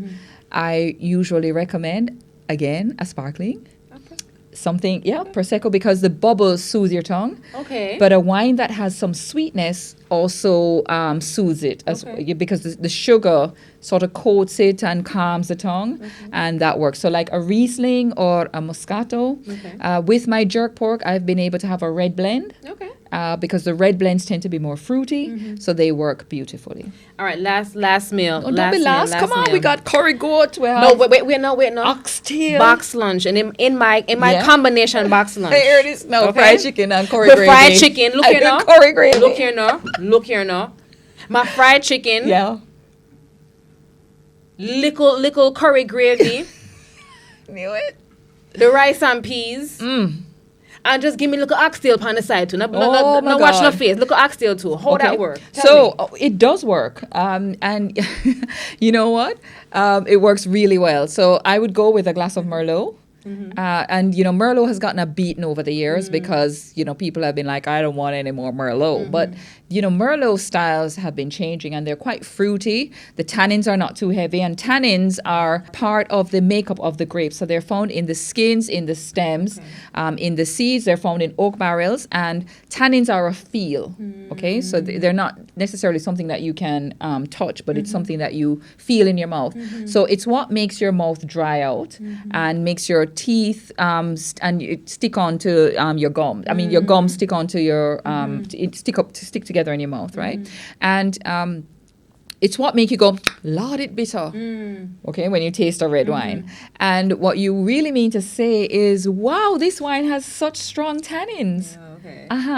Speaker 10: I usually recommend, again, a sparkling. Something, Prosecco, because the bubbles soothe your tongue.
Speaker 9: Okay.
Speaker 10: But a wine that has some sweetness also soothes it, because the sugar sort of coats it and calms the tongue, and that works. So like a Riesling or a Moscato. With my jerk pork, I've been able to have a red blend.
Speaker 9: Okay.
Speaker 10: Because the red blends tend to be more fruity, so they work beautifully.
Speaker 9: All right, last meal.
Speaker 10: Oh, don't be last. Come on, we got curry goat. We have
Speaker 9: wait, no.
Speaker 10: Oxtail.
Speaker 9: Box lunch, and in my combination box lunch.
Speaker 10: Here it is. No,
Speaker 9: okay?
Speaker 10: Fried chicken and curry
Speaker 9: the
Speaker 10: gravy.
Speaker 9: Fried chicken. Look here now.
Speaker 10: Curry gravy.
Speaker 9: Look here now. My fried chicken.
Speaker 10: Yeah.
Speaker 9: Little curry gravy.
Speaker 10: Knew it.
Speaker 9: The rice and peas. And just give me a little oxtail on the side too. No watch no face. Little oxtail too. How that work?
Speaker 10: It does work. And you know what? It works really well. So I would go with a glass of Merlot. And Merlot has gotten a beating over the years because people have been like, I don't want any more Merlot. But Merlot styles have been changing, and they're quite fruity. The tannins are not too heavy, and tannins are part of the makeup of the grape. So they're found in the skins, in the stems, in the seeds. They're found in oak barrels, and tannins are a feel. Okay, so they're not necessarily something that you can touch, but it's something that you feel in your mouth. So it's what makes your mouth dry out and makes your teeth and stick onto your gum. I mean, your gums stick onto your stick together in your mouth, right? And it's what make you go, Lord, it bitter. Okay, when you taste a red wine. And what you really mean to say is, wow, this wine has such strong tannins.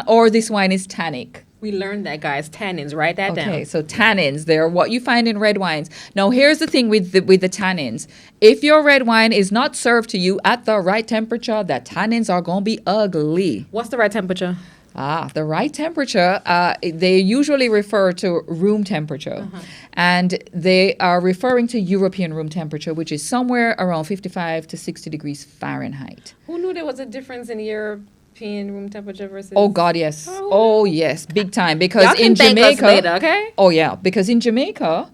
Speaker 10: Or this wine is tannic.
Speaker 9: We learned that, guys. Tannins. Write that down.
Speaker 10: Okay, so tannins, they're what you find in red wines. Now, here's the thing with the tannins. If your red wine is not served to you at the right temperature, the tannins are going to be ugly.
Speaker 9: What's the right temperature?
Speaker 10: The right temperature, they usually refer to room temperature. And they are referring to European room temperature, which is somewhere around 55 to 60 degrees Fahrenheit.
Speaker 9: Who knew there was a difference in European room temperature versus...
Speaker 10: Oh, God, yes. Oh, yes, big time. Because in
Speaker 9: thank
Speaker 10: Jamaica...
Speaker 9: us later, okay?
Speaker 10: Oh, yeah, because in Jamaica...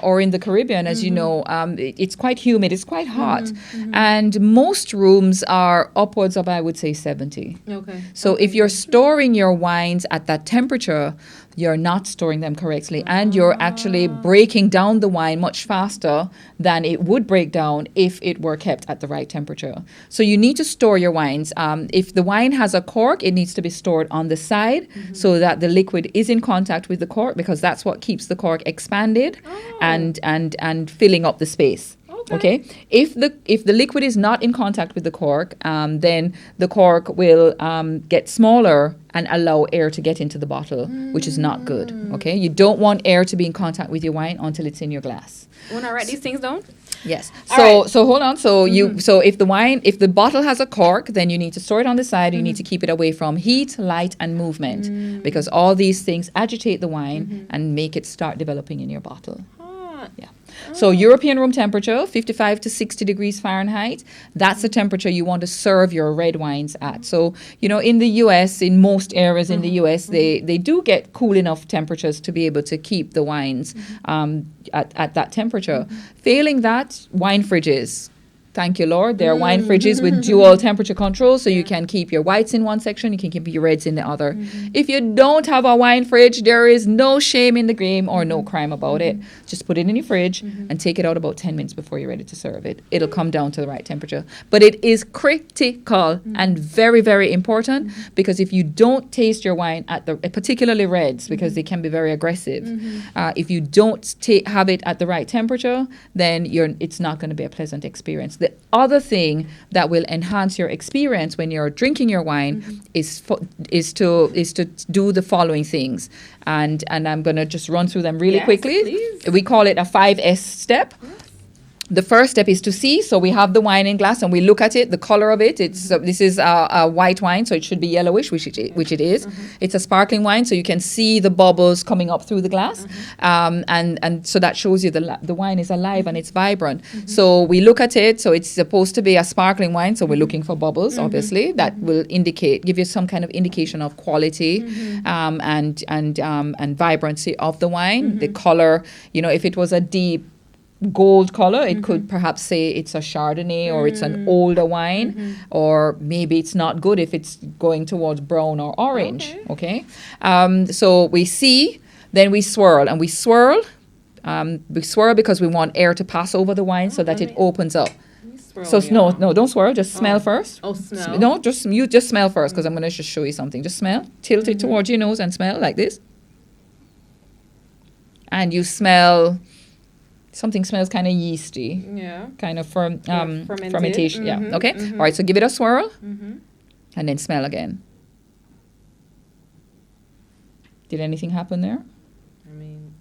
Speaker 10: or in the Caribbean, as you know, it's quite humid, it's quite hot. And most rooms are upwards of, I would say, 70.
Speaker 9: Okay.
Speaker 10: So if you're storing your wines at that temperature, you're not storing them correctly. And you're actually breaking down the wine much faster than it would break down if it were kept at the right temperature. So you need to store your wines. If the wine has a cork, it needs to be stored on the side so that the liquid is in contact with the cork, because that's what keeps the cork expanded and filling up the space. Okay. If the liquid is not in contact with the cork, then the cork will get smaller and allow air to get into the bottle, which is not good. Okay. You don't want air to be in contact with your wine until it's in your glass.
Speaker 9: When I write these things down?
Speaker 10: Yes. So hold on. So if the bottle has a cork, then you need to store it on the side. You need to keep it away from heat, light, and movement, because all these things agitate the wine and make it start developing in your bottle. Yeah. So European room temperature, 55 to 60 degrees Fahrenheit. That's the temperature you want to serve your red wines at. So, in the U.S., in most areas in the U.S., they do get cool enough temperatures to be able to keep the wines at that temperature. Failing that, wine fridges. Thank you, Lord. There are wine fridges with dual temperature control, so you can keep your whites in one section, you can keep your reds in the other. If you don't have a wine fridge, there is no shame in the game or no crime about it. Just put it in your fridge and take it out about 10 minutes before you're ready to serve it. It'll come down to the right temperature. But it is critical and very, very important, because if you don't taste your wine particularly reds, because they can be very aggressive, if you don't have it at the right temperature, then it's not going to be a pleasant experience. The other thing that will enhance your experience when you're drinking your wine is to do the following things, and I'm going to just run through them really quickly. Please. We call it a 5S step. The first step is to see. So we have the wine in glass and we look at it, the color of it. This is a white wine, so it should be yellowish, which it is. It's a sparkling wine, so you can see the bubbles coming up through the glass. And so that shows you the wine is alive and it's vibrant. So we look at it. So it's supposed to be a sparkling wine. So we're looking for bubbles, obviously. That will give you some kind of indication of quality and vibrancy of the wine. The color, if it was a deep gold color, it could perhaps say it's a Chardonnay or it's an older wine, or maybe it's not good if it's going towards brown or orange. Okay. So we see, then we swirl, and we swirl because we want air to pass over the wine so that it opens up. So no, don't swirl. Just smell first.
Speaker 9: Oh, smell.
Speaker 10: No, just smell first, because I'm going to just show you something. Just smell. Tilt it towards your nose and smell like this. And you smell. Something smells kind of yeasty. Yeah. Kind of fermentation. Yeah. Okay. All right. So give it a swirl, and then smell again. Did anything happen there?
Speaker 9: I mean.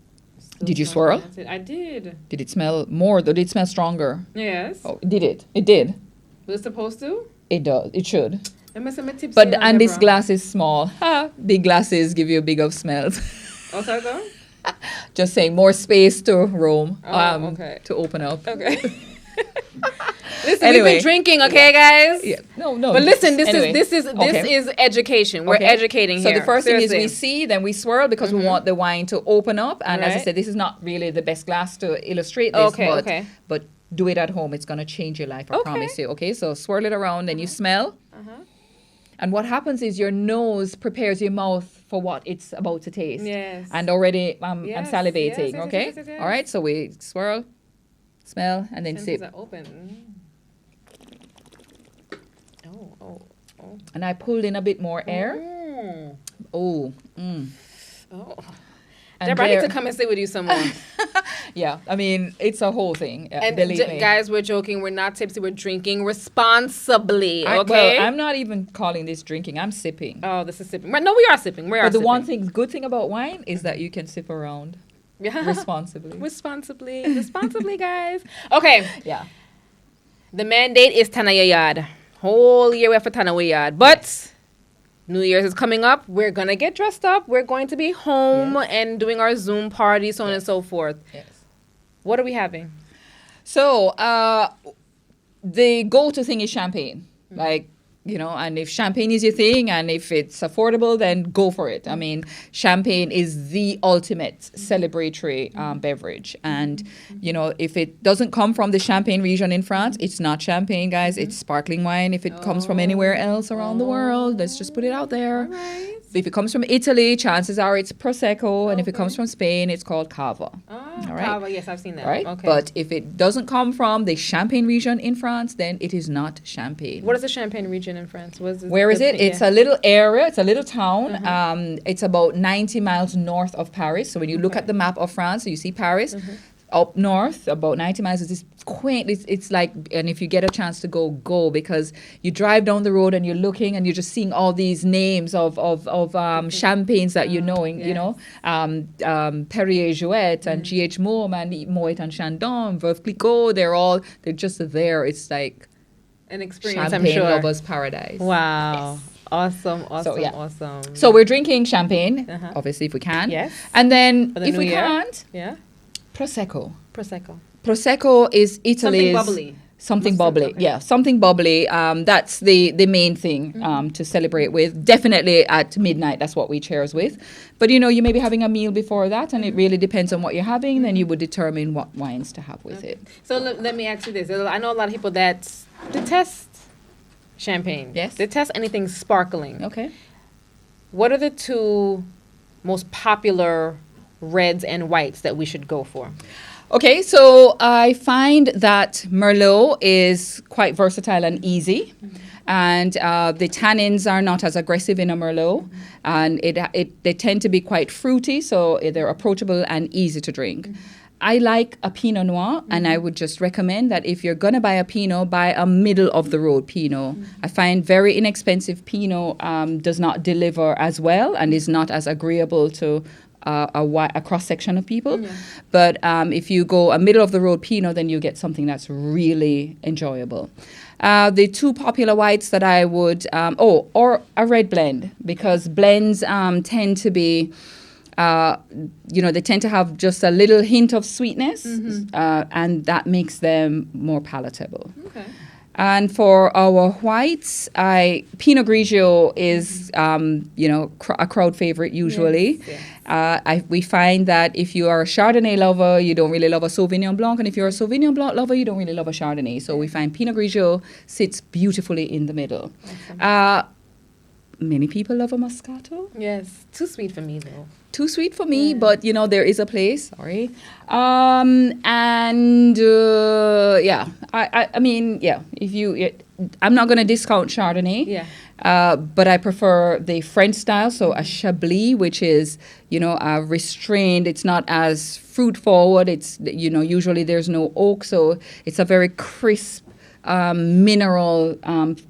Speaker 10: Did you swirl?
Speaker 9: I did.
Speaker 10: Did it smell more? Did it smell stronger?
Speaker 9: Yes.
Speaker 10: Oh, did it? It did.
Speaker 9: Was it supposed to?
Speaker 10: It does. It should.
Speaker 9: And
Speaker 10: this glass is small. Big glasses give you big of smells.
Speaker 9: Okay, though.
Speaker 10: Just saying, more space to roam,
Speaker 9: to
Speaker 10: open up.
Speaker 9: Okay. Listen, we've been drinking, okay, guys?
Speaker 10: Yeah. No.
Speaker 9: But listen, this is education. We're educating here.
Speaker 10: So the first thing is we see, then we swirl, because we want the wine to open up. And as I said, this is not really the best glass to illustrate this, but do it at home. It's going to change your life, I promise you. Okay, so swirl it around, then you smell. And what happens is your nose prepares your mouth for what it's about to taste. Yes. And already I'm salivating, yes. All right, so we swirl, smell, and then sip.
Speaker 9: Open. Oh.
Speaker 10: And I pulled in a bit more air. Oh.
Speaker 9: And Debra, I need to come and sit with you some more.
Speaker 10: Yeah, I mean, it's a whole thing.
Speaker 9: And guys, we're joking. We're not tipsy. We're drinking responsibly, okay?
Speaker 10: Well, I'm not even calling this drinking. I'm sipping.
Speaker 9: Oh, this is sipping. No, we are sipping.
Speaker 10: But the good thing about wine is that you can sip around responsibly.
Speaker 9: Responsibly, guys. Okay.
Speaker 10: Yeah.
Speaker 9: The mandate is Tanaya Yard. Whole year we have to Tanaya Yard. But New Year's is coming up. We're going to get dressed up. We're going to be home and doing our Zoom party, so on and so forth.
Speaker 10: Yes.
Speaker 9: What are we having?
Speaker 10: So the go-to thing is champagne. Like, you know, and if champagne is your thing and if it's affordable, then go for it. I mean, champagne is the ultimate celebratory beverage. And, you know, if it doesn't come from the Champagne region in France, it's not champagne, guys. It's sparkling wine. If it comes from anywhere else around the world, let's just put it out there. If it comes from Italy, chances are it's Prosecco. And if it comes from Spain, it's called Cava.
Speaker 9: All right. Cava, yes, I've seen that.
Speaker 10: Right?
Speaker 9: Okay.
Speaker 10: But if it doesn't come from the Champagne region in France, then it is not champagne.
Speaker 9: What is the Champagne region in France?
Speaker 10: Where is it? It's a little area. It's a little town. It's about 90 miles north of Paris. So when you look at the map of France, you see Paris. Up north, about 90 miles, is this quaint. It's like, and if you get a chance to go because you drive down the road and you're looking and you're just seeing all these names of champagnes that you know, Perrier Jouet and G.H. Moet and Chandon, Veuve Clicquot. They're just there. It's like
Speaker 9: an experience,
Speaker 10: champagne
Speaker 9: I'm sure.
Speaker 10: lovers' paradise.
Speaker 9: Wow.
Speaker 10: Yes.
Speaker 9: Awesome.
Speaker 10: Awesome. So we're drinking champagne, obviously, if we can.
Speaker 9: Yes.
Speaker 10: And then if we
Speaker 9: year.
Speaker 10: can't, Prosecco.
Speaker 9: Prosecco.
Speaker 10: Prosecco is Italy's... Something bubbly. Yeah, something bubbly. That's the main thing to celebrate with. Definitely at midnight, that's what we cheers with. But, you know, you may be having a meal before that, and it really depends on what you're having. Then you would determine what wines to have with it.
Speaker 9: So let me ask you this. I know a lot of people that detest champagne.
Speaker 10: Yes.
Speaker 9: Detest anything sparkling.
Speaker 10: Okay.
Speaker 9: What are the two most popular reds and whites that we should go for?
Speaker 10: Okay, so I find that Merlot is quite versatile and easy. And the tannins are not as aggressive in a Merlot. And they tend to be quite fruity, so they're approachable and easy to drink. I like a Pinot Noir, and I would just recommend that if you're going to buy a Pinot, buy a middle-of-the-road Pinot. I find very inexpensive Pinot does not deliver as well and is not as agreeable to a cross-section of people. But if you go a middle-of-the-road Pinot, then you get something that's really enjoyable. The two popular whites that I would... or a red blend, because blends tend to be... they tend to have just a little hint of sweetness, and that makes them more palatable. Okay. And for our whites, Pinot Grigio is, a crowd favorite usually. Yes. We find that if you are a Chardonnay lover, you don't really love a Sauvignon Blanc. And if you're a Sauvignon Blanc lover, you don't really love a Chardonnay. So we find Pinot Grigio sits beautifully in the middle. Awesome. Many people love a Moscato.
Speaker 9: Yes. Too sweet for me, though.
Speaker 10: Too sweet for me, but, there is a place. Sorry. I'm not going to discount Chardonnay. Yeah. But I prefer the French style, so a Chablis, which is, restrained. It's not as fruit forward. It's, usually there's no oak, so it's a very crisp, mineral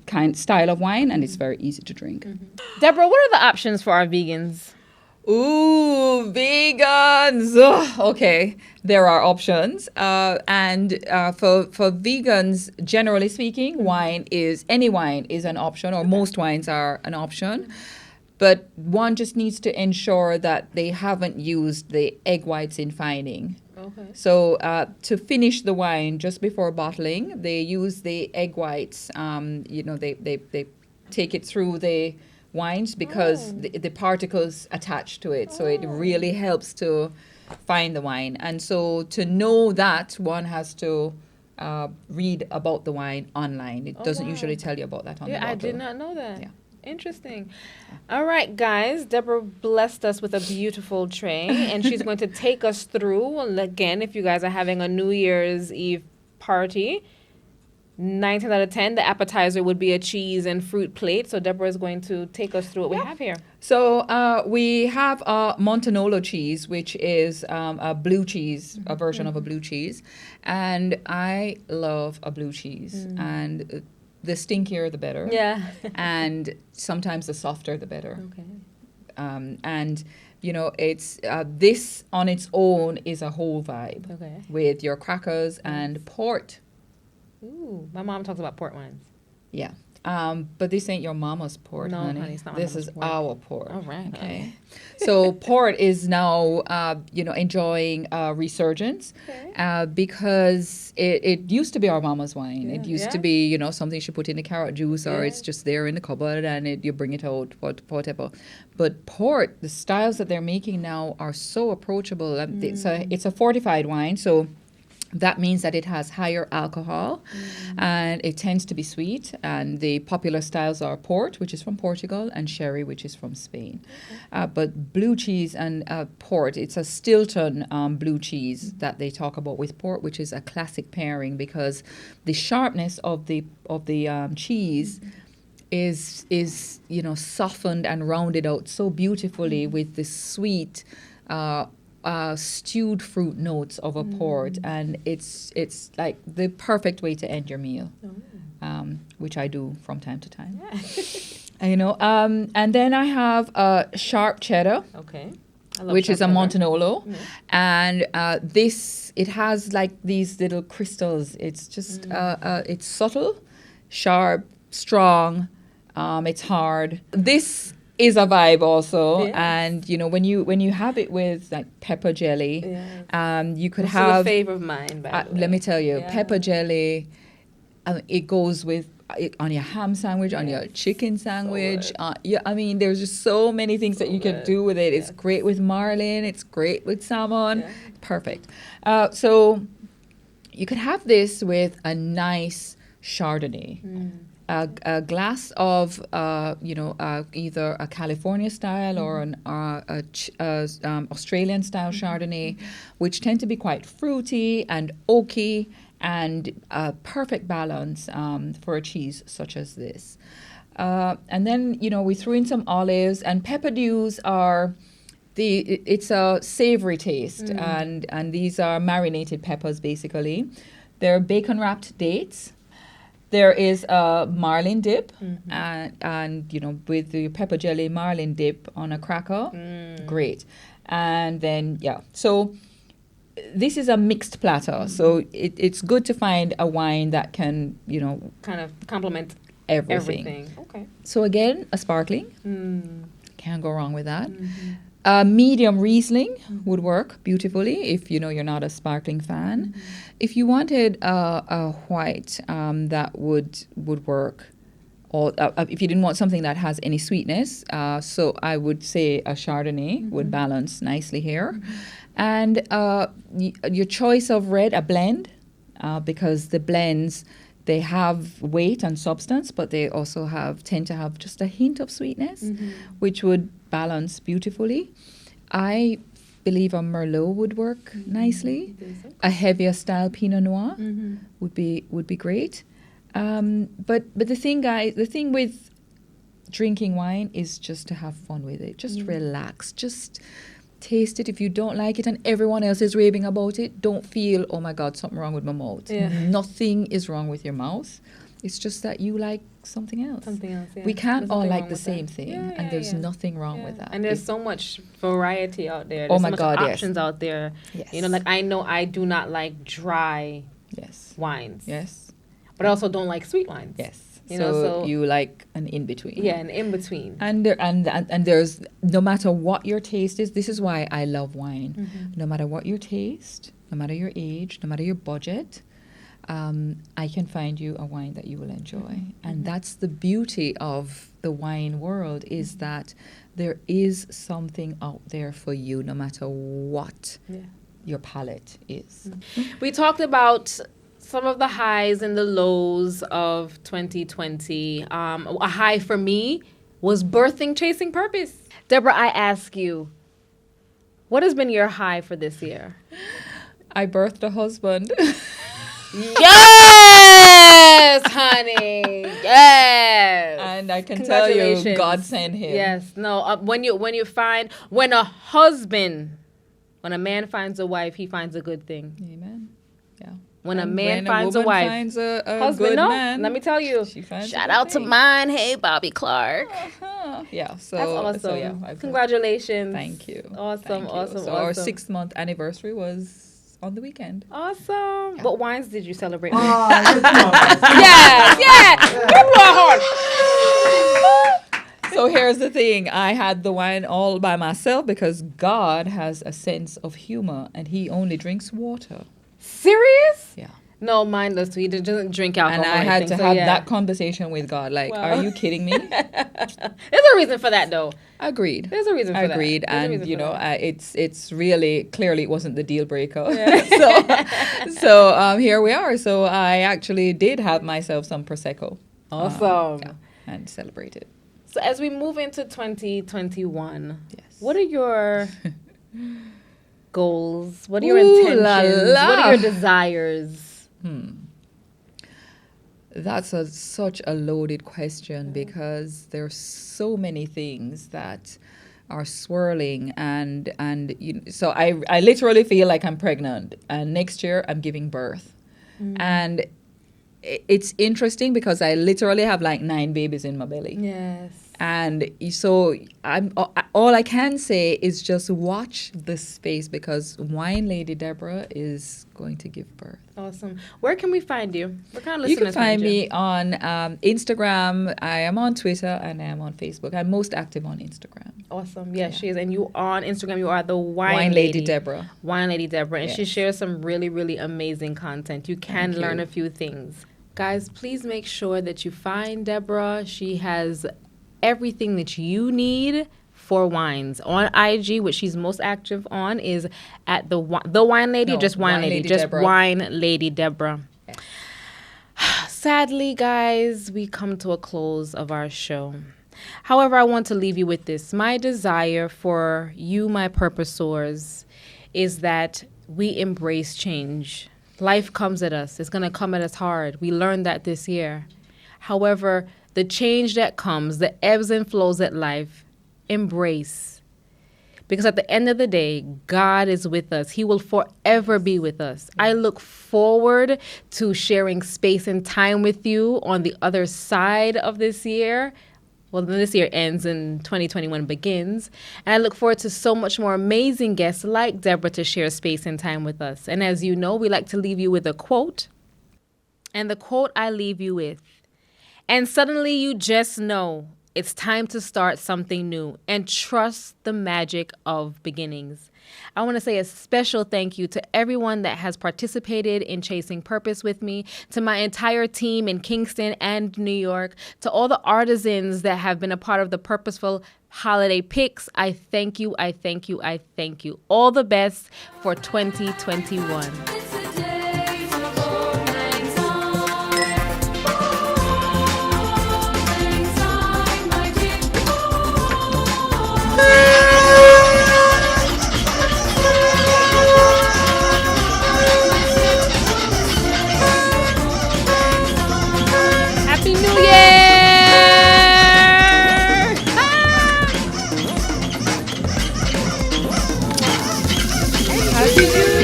Speaker 10: kind style of wine, and it's very easy to drink.
Speaker 9: Debra, what are the options for our vegans?
Speaker 10: Ooh, vegans. Ugh, okay, there are options. And for vegans, generally speaking, any wine is an option, or most wines are an option. But one just needs to ensure that they haven't used the egg whites in fining. Okay. So to finish the wine just before bottling, they use the egg whites. They take it through the wines because the particles attach to it. So it really helps to find the wine. And so to know that, one has to read about the wine online. It doesn't usually tell you about that on the bottle.
Speaker 9: I did not know that. Yeah. Interesting. All right, guys. Debra blessed us with a beautiful tray, and she's going to take us through. And again, if you guys are having a New Year's Eve party, 9 out of 10, the appetizer would be a cheese and fruit plate. So Debra is going to take us through what we have here.
Speaker 10: So we have a Montanolo cheese, which is a blue cheese, a version of a blue cheese. And I love a blue cheese. And the stinkier, the better.
Speaker 9: Yeah.
Speaker 10: And sometimes the softer, the better. Okay. It's this on its own is a whole vibe. Okay. With your crackers and port.
Speaker 9: Ooh, my mom talks about port wines.
Speaker 10: Yeah. But this ain't your mama's port,
Speaker 9: No,
Speaker 10: honey.
Speaker 9: honey, it's not my
Speaker 10: This
Speaker 9: mama's
Speaker 10: is
Speaker 9: port.
Speaker 10: our port.
Speaker 9: All right.
Speaker 10: Okay. So port is now, enjoying resurgence because it used to be our mama's wine. It used to be, something she put in the carrot juice or it's just there in the cupboard and you bring it out, whatever. But port, the styles that they're making now are so approachable. It's a fortified wine, so that means that it has higher alcohol and it tends to be sweet. And the popular styles are port, which is from Portugal, and sherry, which is from Spain. But blue cheese and port, it's a Stilton blue cheese that they talk about with port, which is a classic pairing because the sharpness of the cheese is softened and rounded out so beautifully with the sweet stewed fruit notes of a port, and it's like the perfect way to end your meal, which I do from time to time. And then I have sharp cheddar, which is a Montanolo, and it has like these little crystals. It's just it's subtle, sharp, strong. It's hard. This is a vibe also, and when you have it with like pepper jelly, you could have
Speaker 9: a favorite of mine. By the way.
Speaker 10: Let me tell you, pepper jelly. It goes with it on your ham sandwich, on your chicken sandwich. There's just so many things that you could do with it. It's great with marlin. It's great with salmon. Perfect. So you could have this with a nice Chardonnay. A glass of, either a California style or an Australian style Chardonnay, which tend to be quite fruity and oaky and a perfect balance for a cheese such as this. And then, we threw in some olives, and pepper dews are it's a savory taste, and these are marinated peppers basically. They're bacon wrapped dates. There is a marlin dip, and with the pepper jelly marlin dip on a cracker, great. And then so this is a mixed platter. So it's good to find a wine that can
Speaker 9: kind of complement
Speaker 10: everything.
Speaker 9: Okay.
Speaker 10: So again, a sparkling, can't go wrong with that. Medium Riesling would work beautifully if you're not a sparkling fan. If you wanted a white that would work, or if you didn't want something that has any sweetness, so I would say a Chardonnay would balance nicely here. And your choice of red, a blend, because the blends, they have weight and substance, but they also tend to have just a hint of sweetness, which would balance beautifully. I believe a Merlot would work nicely. A heavier style Pinot Noir would be great. But the thing with drinking wine is just to have fun with it. Just relax. Just taste it. If you don't like it and everyone else is raving about it, don't feel, oh my God, something wrong with my mouth. Nothing is wrong with your mouth. It's just that you like something else. We can't all like the same thing, and there's nothing wrong with that.
Speaker 9: And there's so much variety out there.
Speaker 10: Oh
Speaker 9: There's
Speaker 10: my
Speaker 9: so much
Speaker 10: God,
Speaker 9: options out there.
Speaker 10: Yes.
Speaker 9: Like I know I do not like dry wines.
Speaker 10: Yes.
Speaker 9: But I also don't like sweet wines.
Speaker 10: Yes.
Speaker 9: So
Speaker 10: you like an in-between.
Speaker 9: Yeah, an in-between.
Speaker 10: And there's, no matter what your taste is, this is why I love wine. No matter what your taste, no matter your age, no matter your budget, I can find you a wine that you will enjoy. And that's the beauty of the wine world, is that there is something out there for you, no matter what your palate is.
Speaker 9: We talked about some of the highs and the lows of 2020. A high for me was birthing Chasing Purpose. Debra, I ask you, what has been your high for this year?
Speaker 10: I birthed a husband.
Speaker 9: Yes, honey. Yes.
Speaker 10: And I can tell you, God sent him.
Speaker 9: Yes. No. When a man finds a wife, he finds a good thing.
Speaker 10: Amen. Yeah.
Speaker 9: When a man finds a wife,
Speaker 10: finds a
Speaker 9: husband,
Speaker 10: good
Speaker 9: no,
Speaker 10: man,
Speaker 9: let me tell you. Shout out to mine. Hey, Bobby Clarke.
Speaker 10: Yeah. So
Speaker 9: that's awesome.
Speaker 10: So, yeah,
Speaker 9: congratulations.
Speaker 10: Thank you.
Speaker 9: Awesome.
Speaker 10: Thank you.
Speaker 9: Awesome.
Speaker 10: So
Speaker 9: awesome.
Speaker 10: our 6-month anniversary was Yes, on the weekend.
Speaker 9: Awesome. What wines did you celebrate?
Speaker 1: Let's go.
Speaker 9: Yeah.
Speaker 10: So here's the thing. I had the wine all by myself because God has a sense of humor and he only drinks water.
Speaker 9: Serious?
Speaker 10: Yeah.
Speaker 9: No, mine does too. He doesn't drink alcohol.
Speaker 10: And I had to have that conversation with God. Like, are you kidding me?
Speaker 9: There's a reason for that, though.
Speaker 10: Agreed.
Speaker 9: There's a reason for that.
Speaker 10: Agreed.
Speaker 9: There's a
Speaker 10: And,
Speaker 9: reason
Speaker 10: you
Speaker 9: for
Speaker 10: know,
Speaker 9: that.
Speaker 10: it's really, clearly it wasn't the deal breaker. So here we are. So I actually did have myself some Prosecco.
Speaker 9: Awesome.
Speaker 10: And celebrated.
Speaker 9: So as we move into 2021, what are your goals? What are your intentions? What are your desires?
Speaker 10: That's such a loaded question because there's so many things that are swirling and so I literally feel like I'm pregnant and next year I'm giving birth. And it's interesting because I literally have like 9 babies in my belly.
Speaker 9: Yes.
Speaker 10: And so all I can say is just watch this space because Wine Lady Debra is going to give birth.
Speaker 9: Awesome. Where can we find you? Where can our
Speaker 10: You can
Speaker 9: listeners
Speaker 10: find
Speaker 9: you?
Speaker 10: me on Instagram. I am on Twitter and I am on Facebook. I'm most active on Instagram.
Speaker 9: Awesome. Yeah, she is. And you on Instagram, you are the
Speaker 10: Wine Lady Debra.
Speaker 9: Wine Lady Debra. And
Speaker 10: Yes.
Speaker 9: she shares some really, really amazing content. You can
Speaker 10: Thank
Speaker 9: learn
Speaker 10: you.
Speaker 9: a few things. Guys, please make sure that you find Debra. She has everything that you need for wines. On IG, which she's most active on is at the Wine Lady,
Speaker 10: No,
Speaker 9: or just Wine
Speaker 10: Wine
Speaker 9: Lady,
Speaker 10: Lady
Speaker 9: just
Speaker 10: Debra.
Speaker 9: Wine Lady Debra. Sadly, guys, we come to a close of our show. However, I want to leave you with this. My desire for you, my purposors, is that we embrace change. Life comes at us. It's going to come at us hard. We learned that this year. However, the change that comes, the ebbs and flows at life, embrace. Because at the end of the day, God is with us. He will forever be with us. I look forward to sharing space and time with you on the other side of this year. Well, then this year ends and 2021 begins. And I look forward to so much more amazing guests like Debra to share space and time with us. And as you know, we like to leave you with a quote. And the quote I leave you with: and suddenly you just know it's time to start something new and trust the magic of beginnings. I want to say a special thank you to everyone that has participated in Chasing Purpose with me, to my entire team in Kingston and New York, to all the artisans that have been a part of the Purposeful Holiday Picks. I thank you, I thank you, I thank you. All the best for 2021. Happy New Year! Happy New Year!